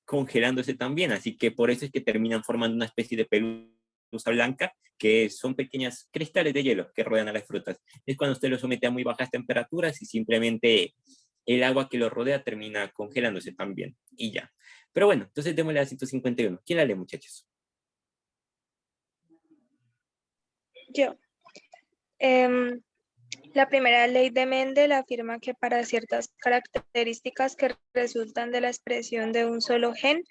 congelándose también, así que por eso es que terminan formando una especie de pelusa blanca, que son pequeños cristales de hielo que rodean a las frutas. Es cuando usted lo somete a muy bajas temperaturas y simplemente el agua que lo rodea termina congelándose también, y ya. Pero bueno, entonces démosle a 151. ¿Quién la lee, muchachos? Yo. La primera ley de Mendel afirma que para ciertas características que resultan de la expresión de un solo gen,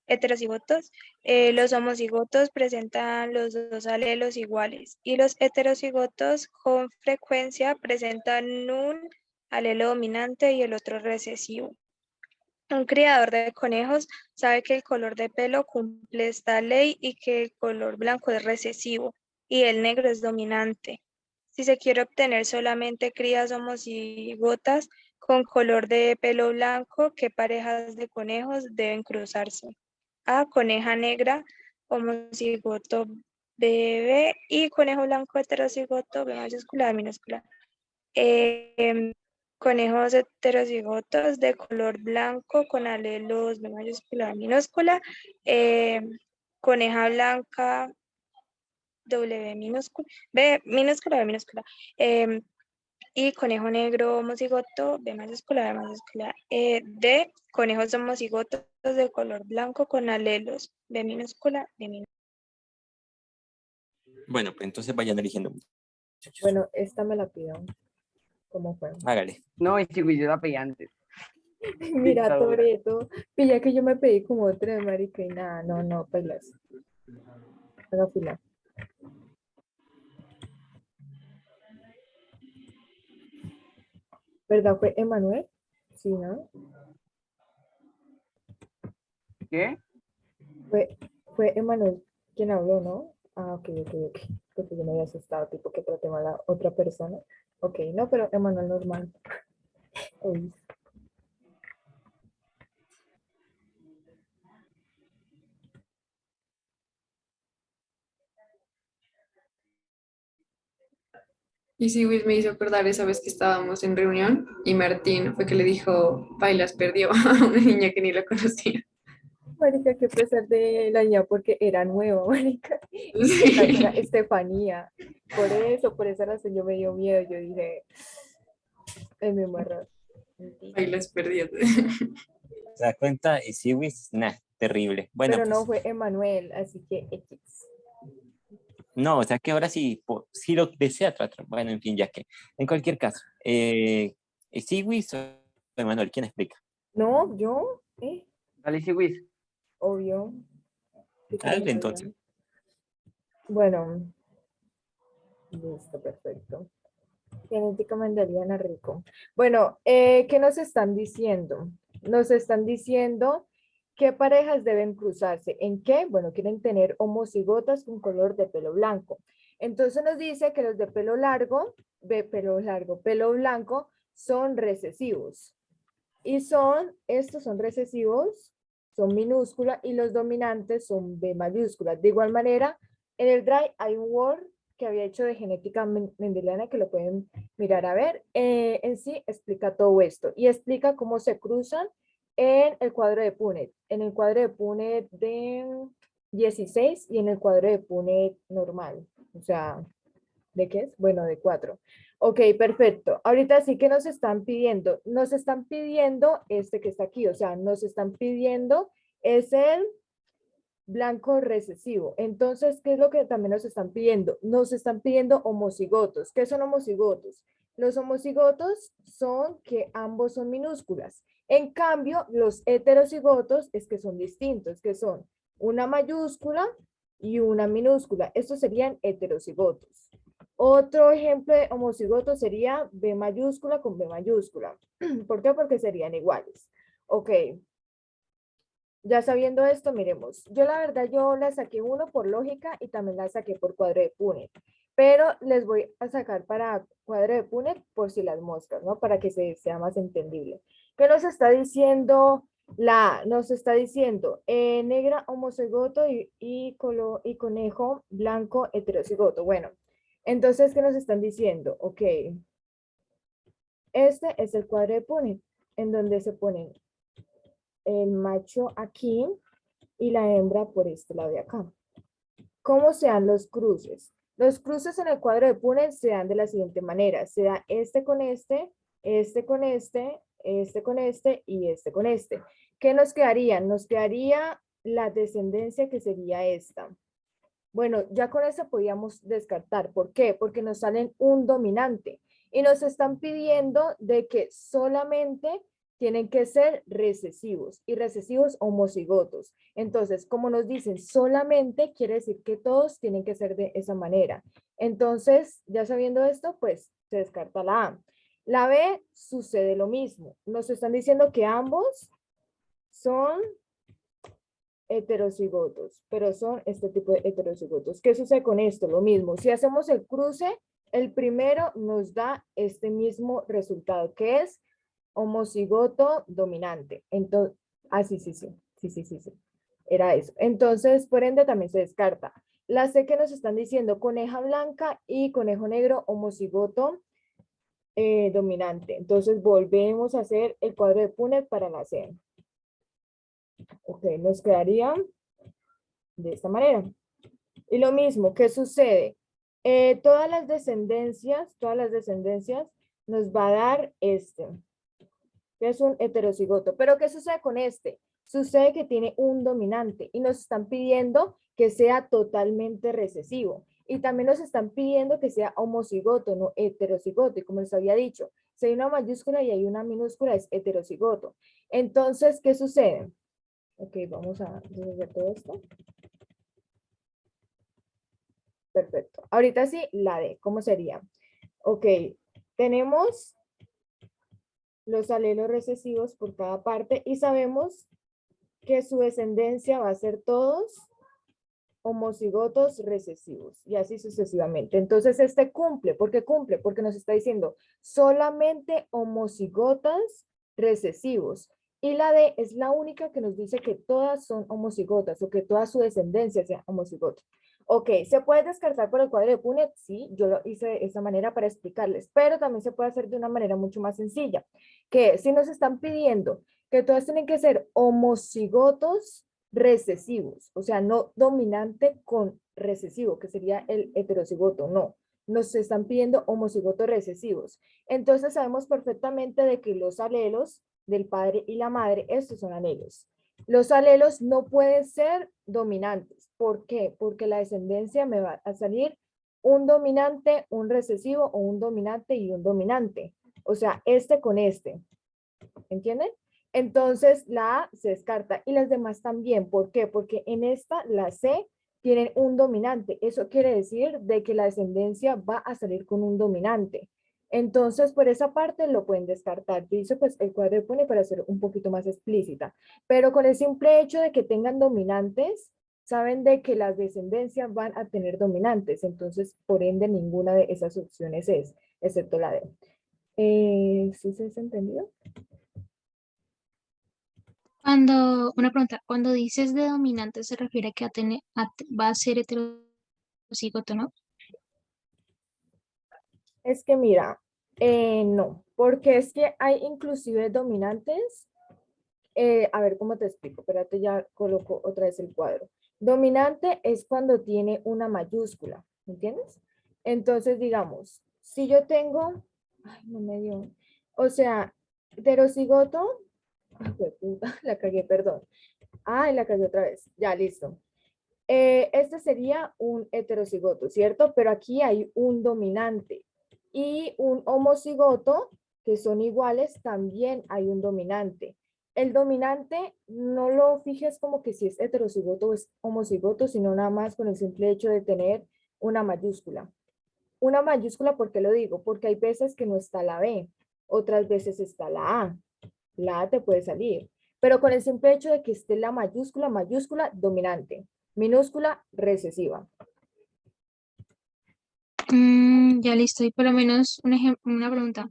heterocigotos, los homocigotos presentan los dos alelos iguales y los heterocigotos con frecuencia presentan un alelo dominante y el otro recesivo. Un criador de conejos sabe que el color de pelo cumple esta ley y que el color blanco es recesivo y el negro es dominante. Si se quiere obtener solamente crías homocigotas con color de pelo blanco, ¿qué parejas de conejos deben cruzarse? A, coneja negra, homocigoto BB y conejo blanco heterocigoto B mayúscula, A minúscula. Conejos heterocigotos de color blanco con alelos B mayúscula, A minúscula. Coneja blanca W minúscula, B minúscula, B minúscula. Y conejo negro homocigoto, B mayúscula, B mayúscula. D, conejos homocigotos de color blanco con alelos, B minúscula, B minúscula. Bueno, pues entonces vayan eligiendo. Bueno, esta me la pido. ¿Cómo fue? Hágale. No, y si yo la pedí antes. Mira, Dictadura. Toreto. Pilla que yo me pedí como 3, marica, y nada, no, pelas. Haga fila. ¿Verdad? ¿Fue Emanuel? Sí, ¿no? ¿Qué? Fue Emanuel quien habló, ¿no? Ah, ok. Porque yo me había asustado, tipo que traté mal a la otra persona. Ok, no, pero Emanuel normal. Uy. Y sí, Luis me hizo acordar esa vez que estábamos en reunión y Martín fue que le dijo, bailas perdió a una niña que ni la conocía. Marica, qué pesar de la niña porque era nueva, marica. Y Sí. era Estefanía. Por esa razón yo me dio miedo. Yo dije, es mi error. Bailas perdió. ¿Se da cuenta? Y sí, nah, terrible. Bueno, Pero pues, no fue Emanuel, así que X. no, o sea que ahora sí, sí lo desea tratar. Bueno, en fin, ya que. En cualquier caso, Siwis o Emanuel, ¿quién explica? No, yo, Dale, sí, Wiz. obvio. Dale, entonces. Bueno, listo, perfecto. Genética mendeliana rico. Bueno, ¿qué nos están diciendo? Nos están diciendo qué parejas deben cruzarse. ¿En qué? Bueno, quieren tener homocigotas con color de pelo blanco. Entonces nos dice que los de pelo largo, pelo blanco, son recesivos. Y estos son recesivos, son minúsculas, y los dominantes son B mayúscula. De igual manera, en el Drive hay un Word que había hecho de genética mendeliana que lo pueden mirar a ver. En sí explica todo esto y explica cómo se cruzan en el cuadro de Punnett. En el cuadro de Punnett de 16 y en el cuadro de Punnett normal. O sea, ¿de qué es? Bueno, de 4. Ok, perfecto. Ahorita sí que nos están pidiendo. Nos están pidiendo este que está aquí. O sea, nos están pidiendo es el blanco recesivo. Entonces, ¿qué es lo que también nos están pidiendo? Nos están pidiendo homocigotos. ¿Qué son homocigotos? Los homocigotos son que ambos son minúsculas. En cambio, los heterocigotos es que son distintos, que son una mayúscula y una minúscula. Estos serían heterocigotos. Otro ejemplo de homocigoto sería B mayúscula con B mayúscula. ¿Por qué? Porque serían iguales. Ok. Ya sabiendo esto, miremos. Yo la verdad, yo la saqué uno por lógica y también la saqué por cuadro de Punnett. Pero les voy a sacar para cuadro de Punnett por si las moscas, ¿no? Para que sea más entendible. ¿Qué nos está diciendo la A? Nos está diciendo negra homocigoto y conejo blanco heterocigoto. Bueno, entonces, ¿qué nos están diciendo? Ok. Este es el cuadro de Punnett, en donde se ponen el macho aquí y la hembra por este lado de acá. ¿Cómo se dan los cruces? Los cruces en el cuadro de Punnett se dan de la siguiente manera. Se da este con este, este con este, este con este y este con este. ¿Qué nos quedaría? Nos quedaría la descendencia que sería esta. Bueno, ya con eso podíamos descartar. ¿Por qué? Porque nos salen un dominante y nos están pidiendo de que solamente tienen que ser recesivos y recesivos homocigotos. Entonces, como nos dicen solamente, quiere decir que todos tienen que ser de esa manera. Entonces, ya sabiendo esto, pues se descarta la A. La B sucede lo mismo. Nos están diciendo que ambos son heterocigotos, pero son este tipo de heterocigotos. ¿Qué sucede con esto? Lo mismo. Si hacemos el cruce, el primero nos da este mismo resultado, que es homocigoto dominante. Entonces, sí. Era eso. Entonces, por ende, también se descarta. La C que nos están diciendo, coneja blanca y conejo negro, homocigoto dominante. Entonces, volvemos a hacer el cuadro de Punnett para la C. Ok, nos quedaría de esta manera. Y lo mismo, ¿qué sucede? Todas las descendencias nos va a dar este, que es un heterocigoto. Pero ¿qué sucede con este? Sucede que tiene un dominante y nos están pidiendo que sea totalmente recesivo. Y también nos están pidiendo que sea homocigoto, no heterocigoto. Y como les había dicho, si hay una mayúscula y hay una minúscula, es heterocigoto. Entonces, ¿qué sucede? Ok, vamos a resolver todo esto. Perfecto. Ahorita sí, la D, ¿cómo sería? Ok, tenemos los alelos recesivos por cada parte y sabemos que su descendencia va a ser todos homocigotos recesivos y así sucesivamente. Entonces este cumple. ¿Por qué cumple? Porque nos está diciendo solamente homocigotas recesivos. Y la D es la única que nos dice que todas son homocigotas o que toda su descendencia sea homocigota. Ok, ¿se puede descartar por el cuadro de Punnett? Sí, yo lo hice de esta manera para explicarles, pero también se puede hacer de una manera mucho más sencilla, que si nos están pidiendo que todas tienen que ser homocigotos recesivos, o sea, no dominante con recesivo, que sería el heterocigoto, no. Nos están pidiendo homocigotos recesivos. Entonces sabemos perfectamente de que los alelos del padre y la madre, estos son alelos. Los alelos no pueden ser dominantes. ¿Por qué? Porque la descendencia me va a salir un dominante, un recesivo o un dominante y un dominante. O sea, este con este. ¿Entienden? Entonces la A se descarta y las demás también. ¿Por qué? Porque en esta, la C, tienen un dominante. Eso quiere decir de que la descendencia va a salir con un dominante. Entonces, por esa parte lo pueden descartar. Dice pues el cuadro pone para ser un poquito más explícita. Pero con el simple hecho de que tengan dominantes, saben de que las descendencias van a tener dominantes. Entonces, por ende, ninguna de esas opciones es, excepto la D. ¿Sí se ha entendido? Una pregunta, cuando dices de dominante se refiere a que va a ser heterocigoto, ¿no? Es que mira, no, porque es que hay inclusive dominantes. A ver, ¿cómo te explico? Espérate, ya coloco otra vez el cuadro. Dominante es cuando tiene una mayúscula, ¿entiendes? Entonces, digamos, si yo tengo, ay, no me dio, o sea, heterocigoto, ay, puta, la cagué, perdón. Ay, la cagué otra vez, ya, listo. Este sería un heterocigoto, ¿cierto? Pero aquí hay un dominante y un homocigoto, que son iguales, también hay un dominante. El dominante no lo fijes como que si es heterocigoto o es homocigoto, sino nada más con el simple hecho de tener una mayúscula. Una mayúscula, ¿por qué lo digo? Porque hay veces que no está la B, otras veces está la A. La A te puede salir, pero con el simple hecho de que esté la mayúscula, dominante. Minúscula, recesiva. Ya listo. Y por lo menos una pregunta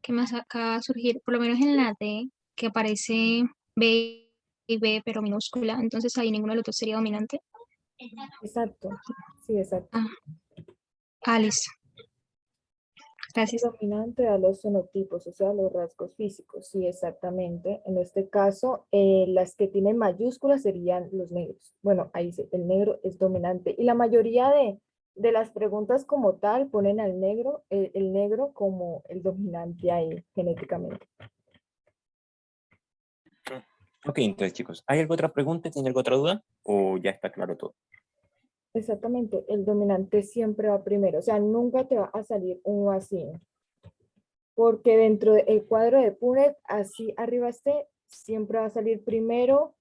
que me acaba de surgir, por lo menos en la D, que aparece B y B, pero minúscula, entonces ahí ninguno de los dos sería dominante. Exacto, sí, exacto. Listo. Gracias. El dominante a los fenotipos, o sea, los rasgos físicos, sí, exactamente. En este caso, las que tienen mayúsculas serían los negros. Bueno, ahí el negro es dominante. Y la mayoría de las preguntas como tal ponen al negro, el negro como el dominante ahí genéticamente. Ok, entonces chicos, ¿hay alguna otra pregunta? ¿Tiene alguna otra duda? ¿O ya está claro todo? Exactamente, el dominante siempre va primero, o sea, nunca te va a salir uno así, porque dentro del cuadro de Punnett, así arriba esté, siempre va a salir primero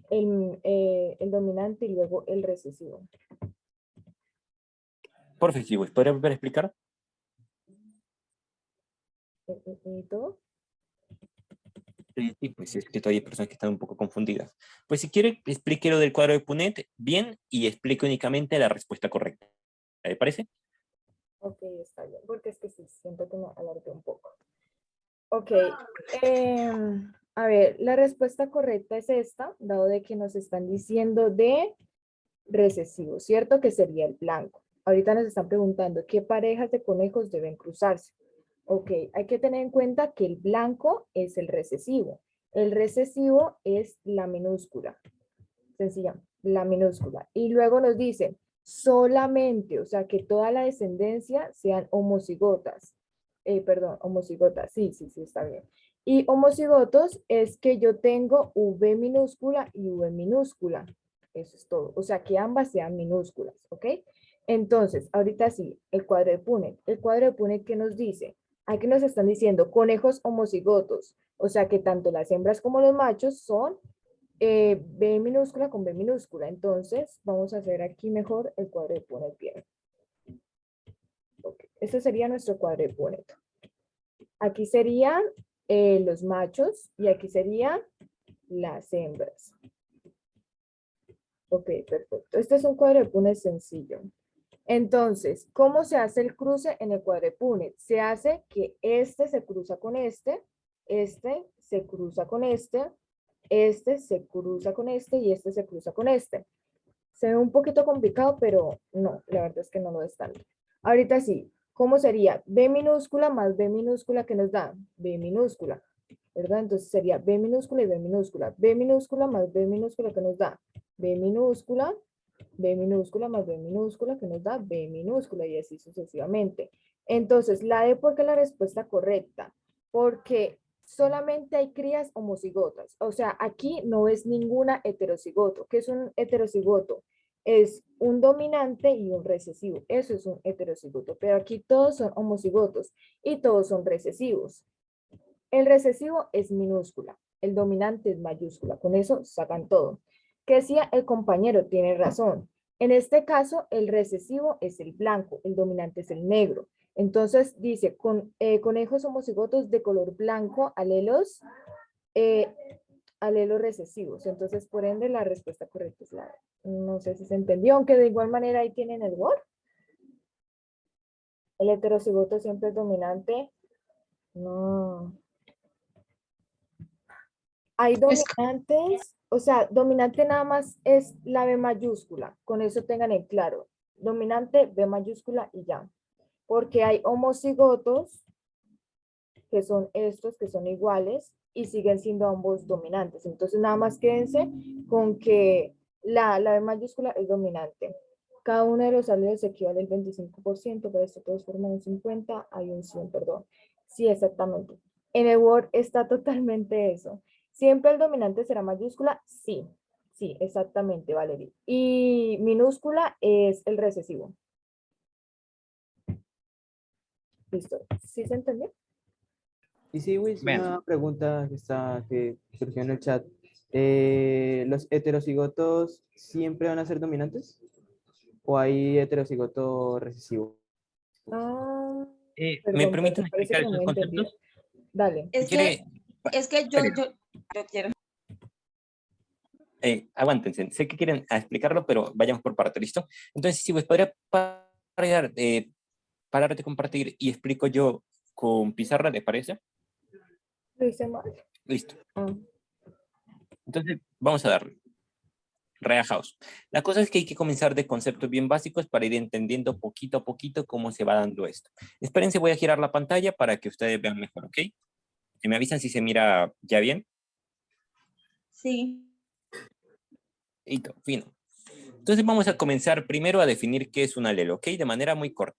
el dominante y luego el recesivo. Perfecto, ¿podría volver a explicar? ¿Y todo? Sí, pues es que todavía hay personas que están un poco confundidas. Pues si quiere, explique lo del cuadro de Punnett bien y explique únicamente la respuesta correcta. ¿Le parece? Ok, está bien, porque es que sí, siento que me alargué un poco. Ok, a ver, la respuesta correcta es esta, dado de que nos están diciendo de recesivo, ¿cierto? Que sería el blanco. Ahorita nos están preguntando qué parejas de conejos deben cruzarse. Ok, hay que tener en cuenta que el blanco es el recesivo. El recesivo es la minúscula. Sencilla, la minúscula. Y luego nos dicen solamente, o sea, que toda la descendencia sean homocigotas. Perdón, homocigotas. Sí, está bien. Y homocigotos es que yo tengo V minúscula y V minúscula. Eso es todo. O sea, que ambas sean minúsculas, ¿ok? Entonces, ahorita sí, el cuadro de Punnett. El cuadro de Punnett, ¿qué nos dice? Aquí nos están diciendo conejos homocigotos. O sea, que tanto las hembras como los machos son B minúscula con B minúscula. Entonces, vamos a hacer aquí mejor el cuadro de Punnett bien. Okay. Este sería nuestro cuadro de Punnett. Aquí serían los machos y aquí serían las hembras. Ok, perfecto. Este es un cuadro de Punnett sencillo. Entonces, ¿cómo se hace el cruce en el cuadro de Punnett? Se hace que este se cruza con este se cruza con este se cruza con este y este se cruza con este. Se ve un poquito complicado, pero no, la verdad es que no lo es tanto. Ahorita sí, ¿cómo sería? B minúscula más B minúscula que nos da B minúscula, ¿verdad? Entonces sería B minúscula y B minúscula. B minúscula más B minúscula que nos da B minúscula, B minúscula más B minúscula que nos da B minúscula y así sucesivamente. Entonces, la D, ¿por qué la respuesta correcta? Porque solamente hay crías homocigotas. O sea, aquí no es ninguna heterocigoto. ¿Qué es un heterocigoto? Es un dominante y un recesivo. Eso es un heterocigoto. Pero aquí todos son homocigotos y todos son recesivos. El recesivo es minúscula. el dominante es mayúscula. Con eso sacan todo. ¿Qué decía? El compañero tiene razón. En este caso, el recesivo es el blanco, el dominante es el negro. Entonces dice, conejos homocigotos de color blanco, alelos recesivos. Entonces, por ende, la respuesta correcta es la... No sé si se entendió, aunque de igual manera ahí tienen el word. El heterocigoto siempre es dominante. No. Hay dominantes, o sea, dominante nada más es la B mayúscula. Con eso tengan en claro. Dominante, B mayúscula y ya. Porque hay homocigotos, que son estos, que son iguales, y siguen siendo ambos dominantes. Entonces, nada más quédense con que la B mayúscula es dominante. Cada uno de los alelos equivale al 25%, pero esto todos forman un 50, hay un 100, perdón. Sí, exactamente. En el Word está totalmente eso. ¿Siempre el dominante será mayúscula? Sí, sí, exactamente, Valerie. Y minúscula es el recesivo. Listo. ¿Sí se entendió? Y sí, Luis, Bien. una pregunta que surgió en el chat. ¿Los heterocigotos siempre van a ser dominantes? ¿O hay heterocigoto recesivo? Ah, ¿Me perdón, permiten parece explicar que no esos me entendí. conceptos? Dale. Si quiere, Es que esperen, yo quiero. aguántense. Sé que quieren explicarlo, pero vayamos por parte, ¿listo? Entonces, si pues podría parar de compartir y explico yo con pizarra, ¿le parece? Lo hice mal. Listo. Ah. Entonces, vamos a darle. Relajaos. La cosa es que hay que comenzar de conceptos bien básicos para ir entendiendo poquito a poquito cómo se va dando esto. Espérense, voy a girar la pantalla para que ustedes vean mejor, ¿ok? ¿Me avisan si se mira ya bien? Sí. Listo, fino. Entonces vamos a comenzar primero a definir qué es un alelo, ¿ok? De manera muy corta.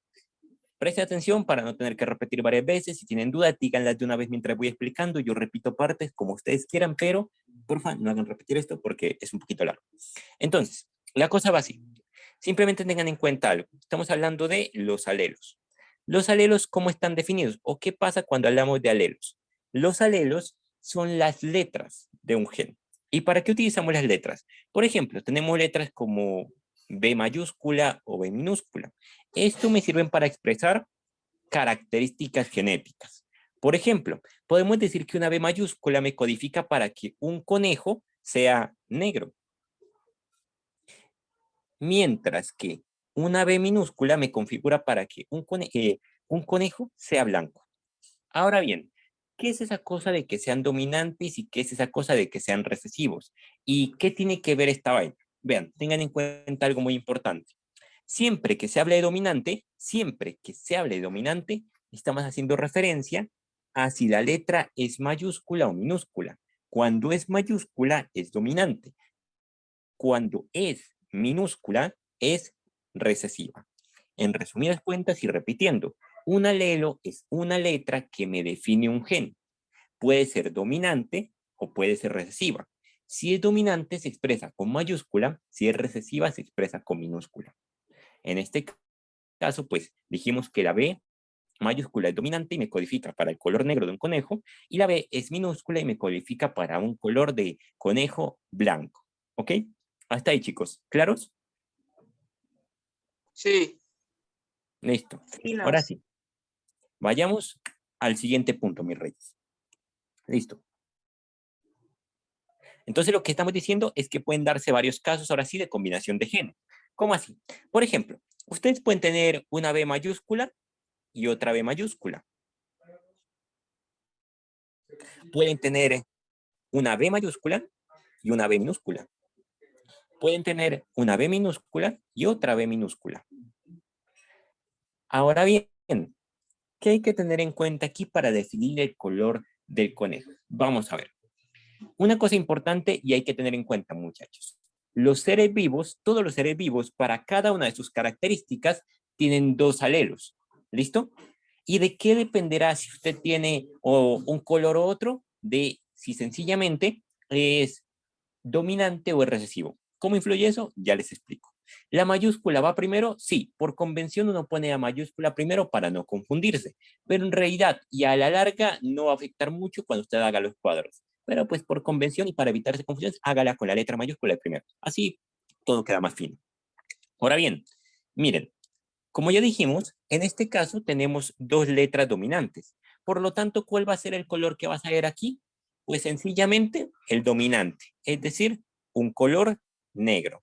Presten atención para no tener que repetir varias veces. Si tienen dudas, díganlas de una vez mientras voy explicando. Yo repito partes como ustedes quieran, pero porfa, no hagan repetir esto porque es un poquito largo. Entonces, la cosa va así. Simplemente tengan en cuenta algo. Estamos hablando de los alelos. Los alelos, ¿cómo están definidos? ¿O qué pasa cuando hablamos de alelos? Los alelos son las letras de un gen. ¿Y para qué utilizamos las letras? Por ejemplo, tenemos letras como B mayúscula o B minúscula. Esto me sirve para expresar características genéticas. Por ejemplo, podemos decir que una B mayúscula me codifica para que un conejo sea negro, mientras que una B minúscula me configura para que un conejo sea blanco. Ahora bien, ¿qué es esa cosa de que sean dominantes y qué es esa cosa de que sean recesivos? ¿Y qué tiene que ver esta vaina? Vean, tengan en cuenta algo muy importante. Siempre que se hable de dominante, estamos haciendo referencia a si la letra es mayúscula o minúscula. Cuando es mayúscula, es dominante. Cuando es minúscula, es recesiva. En resumidas cuentas y repitiendo, un alelo es una letra que me define un gen. Puede ser dominante o puede ser recesiva. Si es dominante, se expresa con mayúscula. Si es recesiva, se expresa con minúscula. En este caso, pues dijimos que la B mayúscula es dominante y me codifica para el color negro de un conejo, y la B es minúscula y me codifica para un color de conejo blanco. ¿Ok? Hasta ahí, chicos. ¿Claros? Sí. Listo. Sí, no. Ahora sí. Vayamos al siguiente punto, mis reyes. Listo. Entonces, lo que estamos diciendo es que pueden darse varios casos, ahora sí, de combinación de genes. ¿Cómo así? Por ejemplo, ustedes pueden tener una B mayúscula y otra B mayúscula. Pueden tener una B mayúscula y una B minúscula. Pueden tener una B minúscula y otra B minúscula. Ahora bien, ¿qué hay que tener en cuenta aquí para definir el color del conejo? Vamos a ver. Una cosa importante y hay que tener en cuenta, muchachos. Los seres vivos, todos los seres vivos, para cada una de sus características, tienen dos alelos. ¿Listo? ¿Y de qué dependerá si usted tiene un color u otro? De si sencillamente es dominante o es recesivo. ¿Cómo influye eso? Ya les explico. ¿La mayúscula va primero? Sí, por convención uno pone la mayúscula primero para no confundirse, pero en realidad y a la larga no va a afectar mucho cuando usted haga los cuadros. pero pues por convención y para evitar esa confusión, hágala con la letra mayúscula primero. Así todo queda más fino. Ahora bien, miren, como ya dijimos, en este caso tenemos dos letras dominantes. Por lo tanto, ¿cuál va a ser el color que vas a ver aquí? Pues sencillamente el dominante, es decir, un color negro.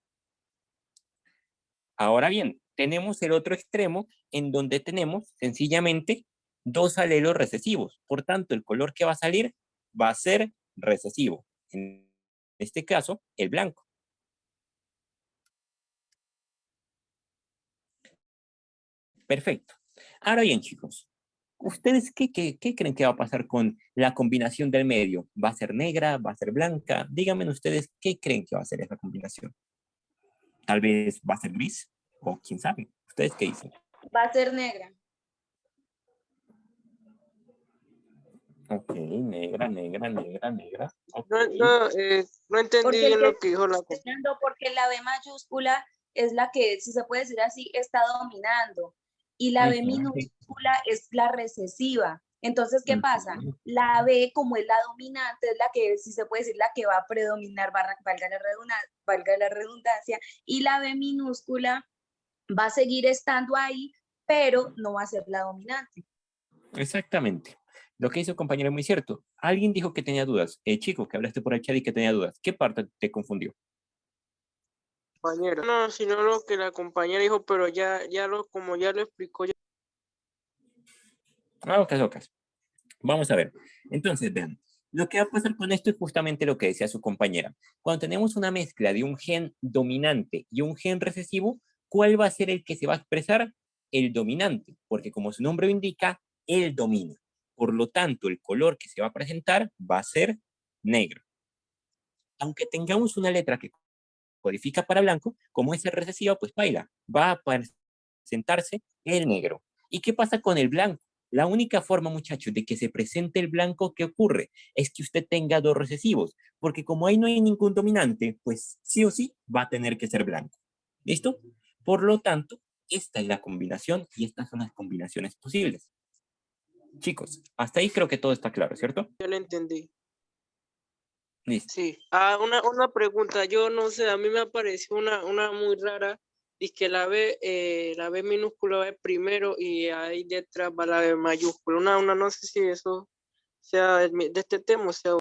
Ahora bien, tenemos el otro extremo en donde tenemos sencillamente dos alelos recesivos. Por tanto, el color que va a salir va a ser recesivo. En este caso, el blanco. Perfecto. Ahora bien, chicos, ¿ustedes qué creen que va a pasar con la combinación del medio? ¿Va a ser negra? ¿Va a ser blanca? Díganme ustedes qué creen que va a ser esa combinación. Tal vez va a ser gris, o quién sabe. ¿Ustedes qué dicen? Va a ser negra. Ok, negra. Ok. No entendí Porque bien el lo que que dijo la está dominando, porque la B mayúscula es la que, si se puede decir así, está dominando. Y la B Ujú, sí. minúscula es la recesiva. Entonces, ¿qué pasa? Ujú. La B, como es la dominante, es la que, si se puede decir, la que va a predominar, valga la redundancia, y la B minúscula va a seguir estando ahí, pero no va a ser la dominante. Exactamente. Lo que hizo compañero es muy cierto. Alguien dijo que tenía dudas. Chico, que hablaste por el chat y que tenía dudas. ¿Qué parte te confundió? compañera. No, sino lo que la compañera dijo, pero como ya lo explicó. Ok. Vamos a ver. Entonces, vean. Lo que va a pasar con esto es justamente lo que decía su compañera. Cuando tenemos una mezcla de un gen dominante y un gen recesivo, ¿cuál va a ser el que se va a expresar? El dominante, porque como su nombre lo indica, él domina. Por lo tanto, el color que se va a presentar va a ser negro. Aunque tengamos una letra que codifica para blanco, como es recesiva, pues baila, va a presentarse el negro. ¿Y qué pasa con el blanco? La única forma, muchachos, de que se presente el blanco que ocurre es que usted tenga dos recesivos, porque como ahí no hay ningún dominante, pues sí o sí va a tener que ser blanco. ¿Listo? Por lo tanto, esta es la combinación y estas son las combinaciones posibles. Chicos, hasta ahí creo que todo está claro, ¿cierto? Ya lo entendí. Listo. Sí. Una pregunta. Yo no sé, a mí me apareció una muy rara. Dice que la B minúscula va primero y ahí detrás va la B mayúscula. No sé si eso sea de este tema o sea.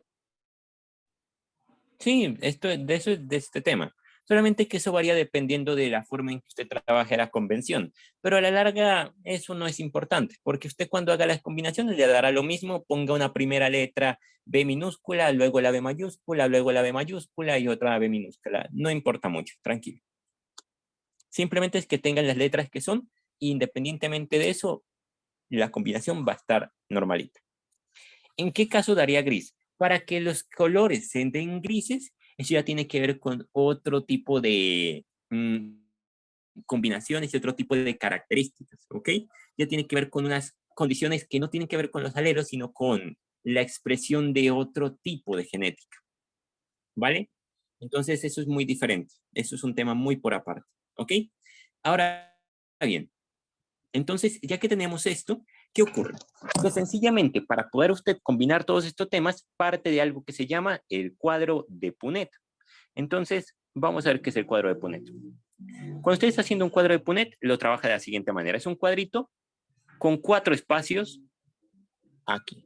Sí, eso es de este tema. Solamente que eso varía dependiendo de la forma en que usted trabaje la convención. Pero a la larga eso no es importante, porque usted cuando haga las combinaciones le dará lo mismo, ponga una primera letra B minúscula, luego la B mayúscula, luego la B mayúscula y otra B minúscula. No importa mucho, tranquilo. Simplemente es que tengan las letras que son, e independientemente de eso, la combinación va a estar normalita. ¿En qué caso daría gris? Para que los colores se den grises, eso ya tiene que ver con otro tipo de combinaciones y otro tipo de características, ¿ok? Ya tiene que ver con unas condiciones que no tienen que ver con los alelos, sino con la expresión de otro tipo de genética, ¿vale? Entonces eso es muy diferente, eso es un tema muy por aparte, ¿ok? Ahora bien, entonces, ya que tenemos esto, ¿qué ocurre? Pues sencillamente, para poder usted combinar todos estos temas, parte de algo que se llama el cuadro de Punnett. Entonces, vamos a ver qué es el cuadro de Punnett. Cuando usted está haciendo un cuadro de Punnett, lo trabaja de la siguiente manera. Es un cuadrito con 4 espacios aquí.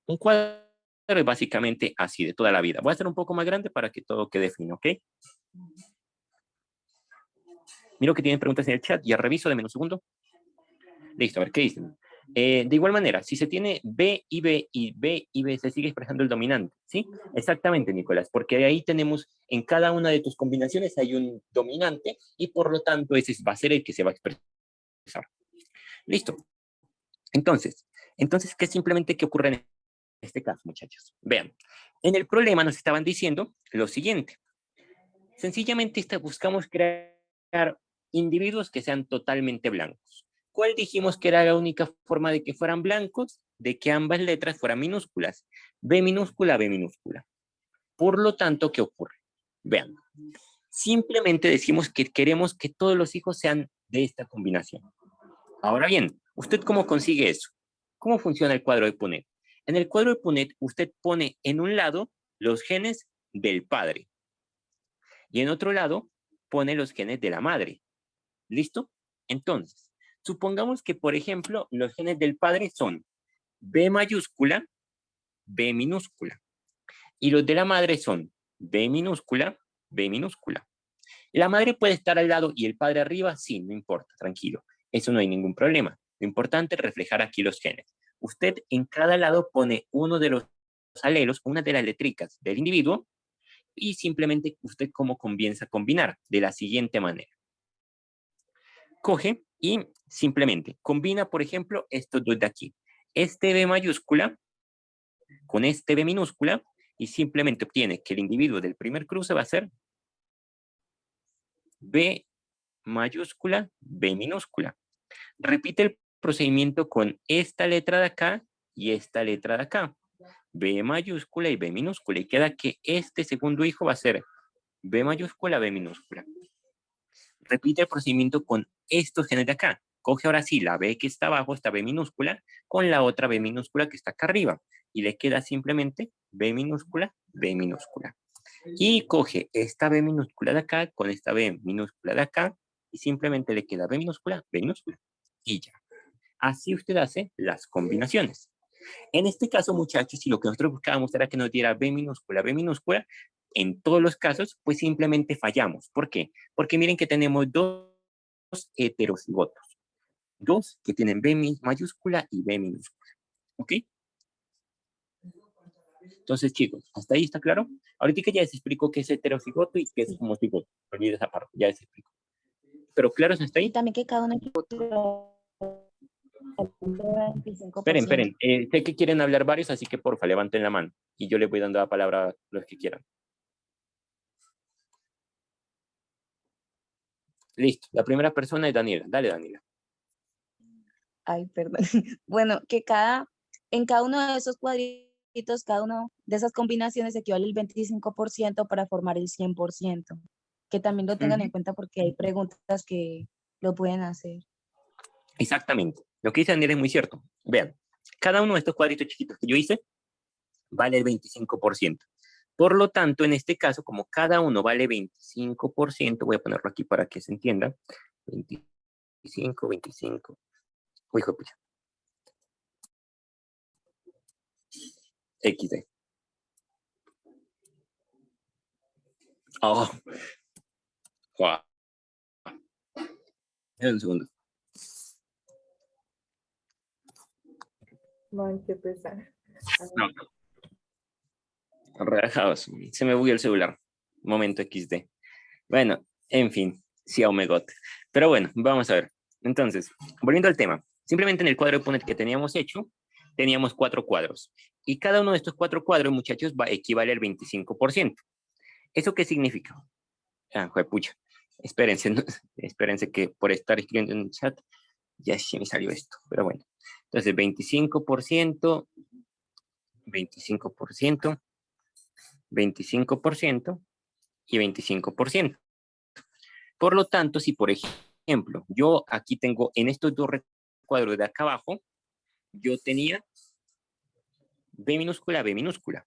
Un cuadro es básicamente así, de toda la vida. Voy a hacer un poco más grande para que todo quede fino, ¿ok? Miro que tienen preguntas en el chat, ya reviso, denme un segundo. Listo, a ver, ¿qué dicen? De igual manera, si se tiene B y B y B y B, se sigue expresando el dominante, ¿sí? Exactamente, Nicolás, porque ahí tenemos, en cada una de tus combinaciones hay un dominante y por lo tanto ese va a ser el que se va a expresar. Listo. Entonces, ¿qué simplemente qué ocurre en este caso, muchachos? Vean, en el problema nos estaban diciendo lo siguiente. Sencillamente buscamos crear individuos que sean totalmente blancos. ¿Cuál dijimos que era la única forma de que fueran blancos? De que ambas letras fueran minúsculas. B minúscula, B minúscula. Por lo tanto, ¿qué ocurre? Vean, simplemente decimos que queremos que todos los hijos sean de esta combinación. Ahora bien, ¿usted cómo consigue eso? ¿Cómo funciona el cuadro de Punnett? En el cuadro de Punnett, usted pone en un lado los genes del padre y en otro lado pone los genes de la madre. ¿Listo? Entonces, supongamos que, por ejemplo, los genes del padre son B mayúscula, B minúscula. Y los de la madre son B minúscula, B minúscula. La madre puede estar al lado y el padre arriba, sí, no importa, tranquilo. Eso no hay ningún problema. Lo importante es reflejar aquí los genes. Usted en cada lado pone uno de los alelos, una de las letricas del individuo, y simplemente usted cómo comienza a combinar de la siguiente manera. Coge y simplemente combina, por ejemplo, estos dos de aquí. Este B mayúscula con este B minúscula y simplemente obtiene que el individuo del primer cruce va a ser B mayúscula, B minúscula. Repite el procedimiento con esta letra de acá y esta letra de acá. B mayúscula y B minúscula. Y queda que este segundo hijo va a ser B mayúscula, B minúscula. Repite el procedimiento con estos genes de acá. Coge ahora sí la B que está abajo, esta B minúscula, con la otra B minúscula que está acá arriba. Y le queda simplemente B minúscula, B minúscula. Y coge esta B minúscula de acá con esta B minúscula de acá y simplemente le queda B minúscula, B minúscula. Y ya. Así usted hace las combinaciones. En este caso, muchachos, si lo que nosotros buscábamos era que nos diera B minúscula, en todos los casos, pues simplemente fallamos. ¿Por qué? Porque miren que tenemos dos heterocigotos. Dos que tienen B mayúscula y B minúscula. ¿Ok? Entonces, chicos, ¿hasta ahí está claro? Ahorita que ya les explico qué es heterocigoto y qué es homocigoto. Olvide esa parte, ya les explico. ¿Pero claro hasta ahí? Y también que cada uno... Esperen. Sé que quieren hablar varios, así que porfa, levanten la mano. Y yo les voy dando la palabra a los que quieran. Listo. La primera persona es Daniela. Dale, Daniela. Ay, perdón. Bueno, que en cada uno de esos cuadritos, cada uno de esas combinaciones equivale el 25% para formar el 100%. Que también lo tengan en cuenta porque hay preguntas que lo pueden hacer. Exactamente. Lo que dice Daniela es muy cierto. Vean, cada uno de estos cuadritos chiquitos que yo hice vale el 25%. Por lo tanto, en este caso, como cada uno vale 25%, voy a ponerlo aquí para que se entienda. 25. Uy, hijo de pucha. XD. Oh. Wow. Un segundo. Man, qué pesar. No. Relajados. Se me bugueó el celular. Momento XD. Bueno, en fin. Sí, oh my God. Pero bueno, vamos a ver. Entonces, volviendo al tema. Simplemente en el cuadro de Punnett que teníamos hecho, teníamos 4 cuadros. Y cada uno de estos 4 cuadros, muchachos, equivale al 25%. ¿Eso qué significa? Ah, juepucha. Espérense, ¿no? Espérense que por estar escribiendo en el chat, ya sí me salió esto. Pero bueno. Entonces, 25%, 25%, 25% y 25%. Por lo tanto, si por ejemplo, yo aquí tengo en estos dos recuadros de acá abajo, yo tenía B minúscula, B minúscula.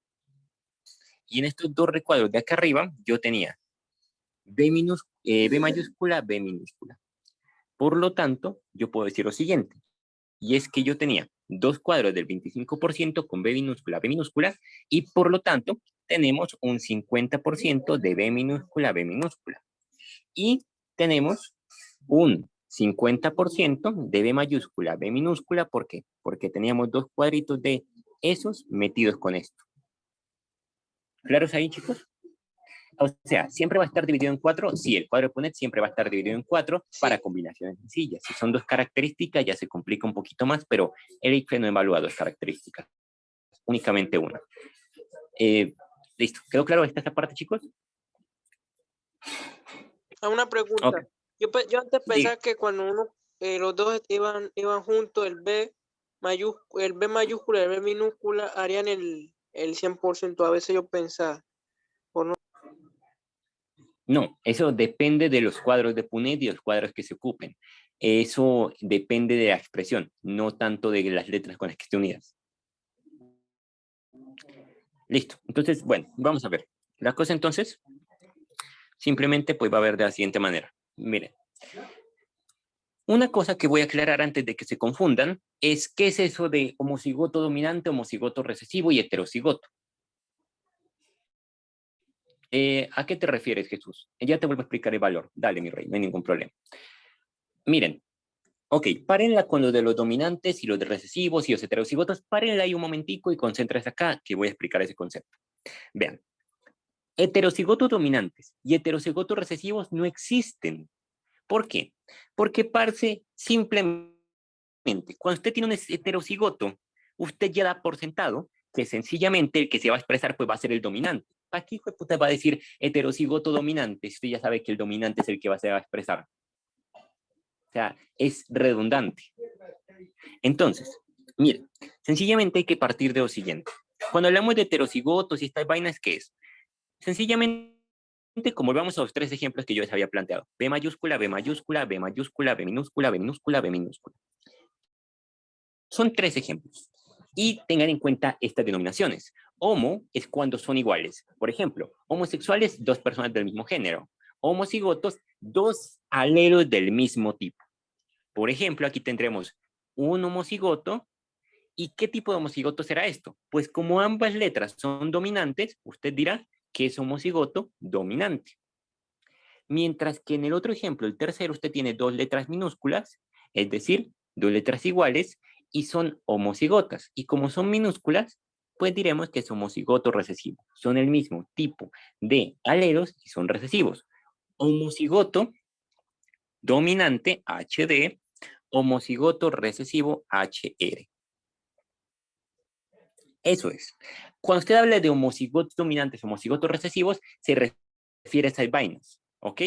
Y en estos dos recuadros de acá arriba, yo tenía B mayúscula, B minúscula. Por lo tanto, yo puedo decir lo siguiente. Y es que yo tenía dos cuadros del 25% con B minúscula, B minúscula. Y por lo tanto, tenemos un 50% de B minúscula, B minúscula. Y tenemos un 50% de B mayúscula, B minúscula. ¿Por qué? Porque teníamos dos cuadritos de esos metidos con esto. ¿Claros ahí, chicos? O sea, ¿siempre va a estar dividido en 4? Sí, el cuadro de Punnett siempre va a estar dividido en 4 para combinaciones sencillas. Si son dos características, ya se complica un poquito más, pero el ICFE no evalúa dos características, únicamente una. Listo, ¿quedó claro esta parte, chicos? Una pregunta. Okay. Yo antes pensaba que cuando los dos iban juntos, el B mayúscula y el B minúscula harían el 100%. A veces yo pensaba. ¿O no? No, eso depende de los cuadros de Punnett y los cuadros que se ocupen. Eso depende de la expresión, no tanto de las letras con las que estén unidas. Listo. Entonces, bueno, vamos a ver. La cosa entonces, simplemente pues va a ver de la siguiente manera. Miren. Una cosa que voy a aclarar antes de que se confundan es qué es eso de homocigoto dominante, homocigoto recesivo y heterocigoto. ¿A qué te refieres, Jesús? Ya te vuelvo a explicar el valor. Dale, mi rey, no hay ningún problema. Miren, ok, párenla con lo de los dominantes y los de recesivos y los heterocigotos. Párenla ahí un momentico y concéntrense acá que voy a explicar ese concepto. Vean, heterocigotos dominantes y heterocigotos recesivos no existen. ¿Por qué? Porque, parce, simplemente, cuando usted tiene un heterocigoto, usted ya da por sentado que sencillamente el que se va a expresar pues va a ser el dominante. ¿Para qué hijo de puta va a decir heterocigoto dominante si usted ya sabe que el dominante es el que se va a expresar? O sea, es redundante. Entonces, miren, sencillamente hay que partir de lo siguiente. Cuando hablamos de heterocigotos y estas vainas, ¿qué es? Sencillamente, como vamos a los tres ejemplos que yo les había planteado. B mayúscula, B mayúscula, B mayúscula, B minúscula, B minúscula, B minúscula. Son tres ejemplos. Y tengan en cuenta estas denominaciones. Homo es cuando son iguales. Por ejemplo, homosexuales, dos personas del mismo género. Homocigotos, dos alelos del mismo tipo. Por ejemplo, aquí tendremos un homocigoto. ¿Y qué tipo de homocigoto será esto? Pues como ambas letras son dominantes, usted dirá que es homocigoto dominante. Mientras que en el otro ejemplo, el tercero, usted tiene dos letras minúsculas, es decir, dos letras iguales, y son homocigotas. Y como son minúsculas, pues diremos que es homocigoto recesivo. Son el mismo tipo de alelos y son recesivos. Homocigoto dominante, HD, homocigoto recesivo, HR. Eso es. Cuando usted habla de homocigotos dominantes, homocigotos recesivos, se refiere a esas vainas, ¿ok?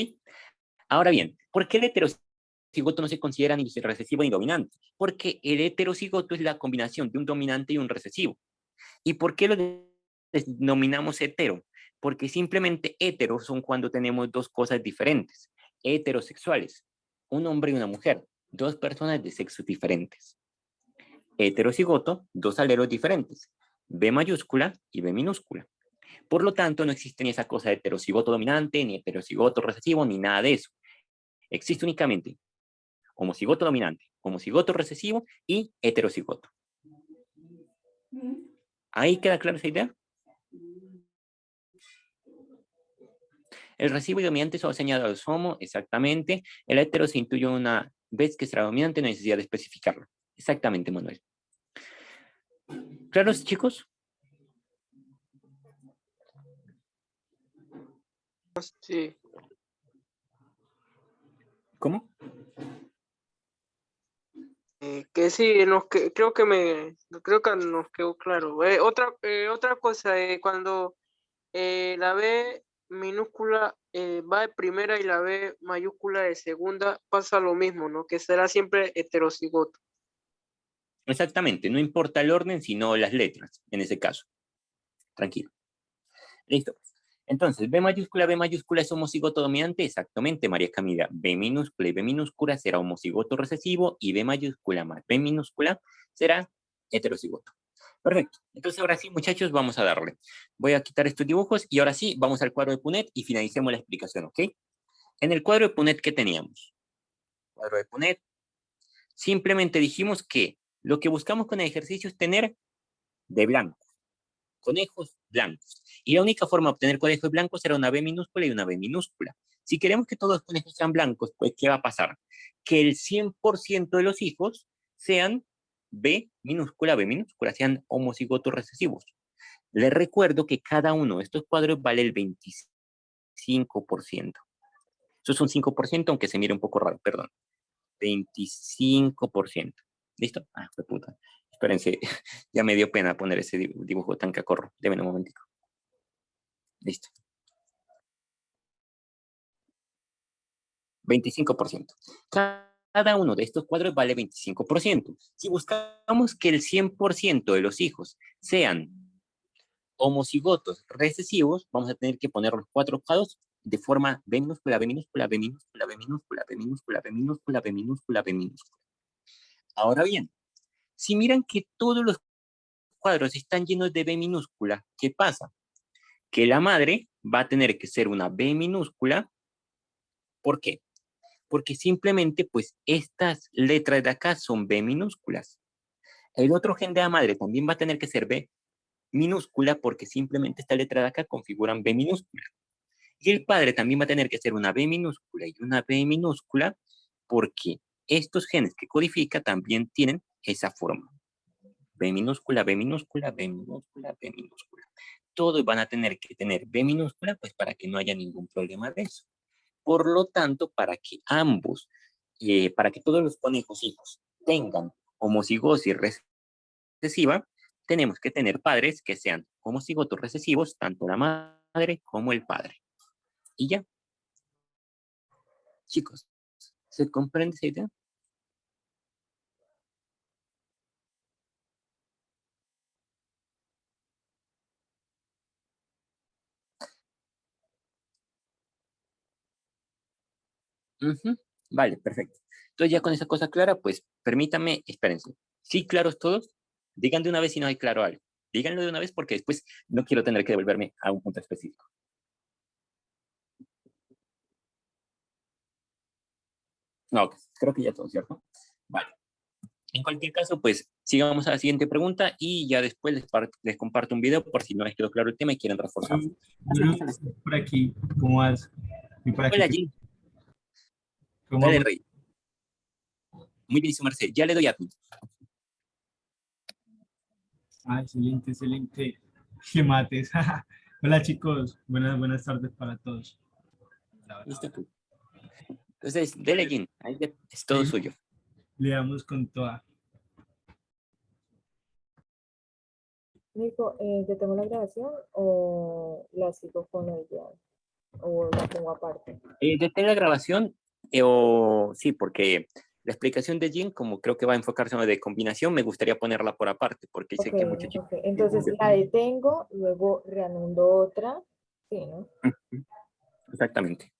Ahora bien, ¿por qué el heterocigoto no se considera ni recesivo ni dominante? Porque el heterocigoto es la combinación de un dominante y un recesivo. ¿Y por qué lo denominamos hetero? Porque simplemente heteros son cuando tenemos dos cosas diferentes. Heterosexuales, un hombre y una mujer, dos personas de sexos diferentes. Heterocigoto, dos aleros diferentes, B mayúscula y B minúscula. Por lo tanto, no existe ni esa cosa de heterocigoto dominante, ni heterocigoto recesivo, ni nada de eso. Existe únicamente homocigoto dominante, homocigoto recesivo y heterocigoto. ¿Ahí queda clara esa idea? El recesivo y dominante son señalados a los homo, exactamente. El hetero se intuye una vez que será dominante, no hay necesidad de especificarlo. Exactamente, Manuel. ¿Claros, chicos? Sí. ¿Cómo? Que sí, creo que nos quedó claro. Otra cosa, cuando la B minúscula va de primera y la B mayúscula de segunda, pasa lo mismo, ¿no? Que será siempre heterocigoto. Exactamente, no importa el orden, sino las letras, en ese caso. Tranquilo. Listo. Entonces, B mayúscula es homocigoto dominante, exactamente, María Camila. B minúscula y B minúscula será homocigoto recesivo y B mayúscula más B minúscula será heterocigoto. Perfecto. Entonces, ahora sí, muchachos, vamos a darle. Voy a quitar estos dibujos y ahora sí, vamos al cuadro de Punet y finalicemos la explicación, ¿ok? En el cuadro de Punet, ¿qué teníamos? Cuadro de Punet. Simplemente dijimos que lo que buscamos con el ejercicio es tener de blanco. Conejos blancos. Y la única forma de obtener conejos blancos será una B minúscula y una B minúscula. Si queremos que todos los conejos sean blancos, pues ¿qué va a pasar? Que el 100% de los hijos sean B minúscula, sean homocigotos recesivos. Les recuerdo que cada uno de estos cuadros vale el 25%. Eso es un 5%, aunque se mire un poco raro, perdón. 25%. ¿Listo? Ah, fue puta. Espérense, ya me dio pena poner ese dibujo tan cacorro. Deme un momentico. Listo. 25%. Cada uno de estos cuadros vale 25%. Si buscamos que el 100% de los hijos sean homocigotos recesivos, vamos a tener que poner los cuatro cuadros de forma B minúscula, B minúscula, B minúscula, B minúscula, B minúscula, B minúscula, B minúscula, B minúscula. Ahora bien, si miran que todos los cuadros están llenos de B minúscula, ¿qué pasa? Que la madre va a tener que ser una B minúscula. ¿Por qué? Porque simplemente, pues, estas letras de acá son B minúsculas. El otro gen de la madre también va a tener que ser B minúscula porque simplemente esta letra de acá configuran B minúscula. Y el padre también va a tener que ser una B minúscula y una B minúscula porque estos genes que codifica también tienen esa forma. B minúscula, B minúscula, B minúscula, B minúscula. Todos van a tener que tener B minúscula pues para que no haya ningún problema de eso. Por lo tanto, para que ambos, para que todos los conejos hijos tengan homocigosis recesiva, tenemos que tener padres que sean homocigotos recesivos, tanto la madre como el padre. Y ya. Chicos, ¿se comprende esa idea? Ujú. Vale, perfecto. Entonces ya con esa cosa clara, pues permítame, espérense. ¿Sí claros todos? Digan de una vez si no hay claro algo. Díganlo de una vez porque después no quiero tener que devolverme a un punto específico. No, ok, creo que ya todo, ¿cierto? Vale. En cualquier caso, pues sigamos a la siguiente pregunta y ya después les comparto un video por si no les quedó claro el tema y quieren reforzar. Por aquí, ¿cómo vas? Y por aquí, Hola, Jim. ¿cómo Dale, vamos? Rey. Muy bien, su merced. Ya le doy a ti. Ah, excelente, excelente. Qué mates. Hola chicos, buenas tardes para todos. Listo tú. Entonces, dele, Jim. Ahí es todo suyo. Le damos con toda. Nico, ¿yo tengo la grabación o la sigo con ella? ¿O la tengo aparte? Detén la grabación, o sí, porque la explicación de Jim, como creo que va a enfocarse en lo de combinación, me gustaría ponerla por aparte, porque sé que muchos chicos... Ok. Entonces la detengo, luego reanundo otra. Sí, ¿no? Exactamente.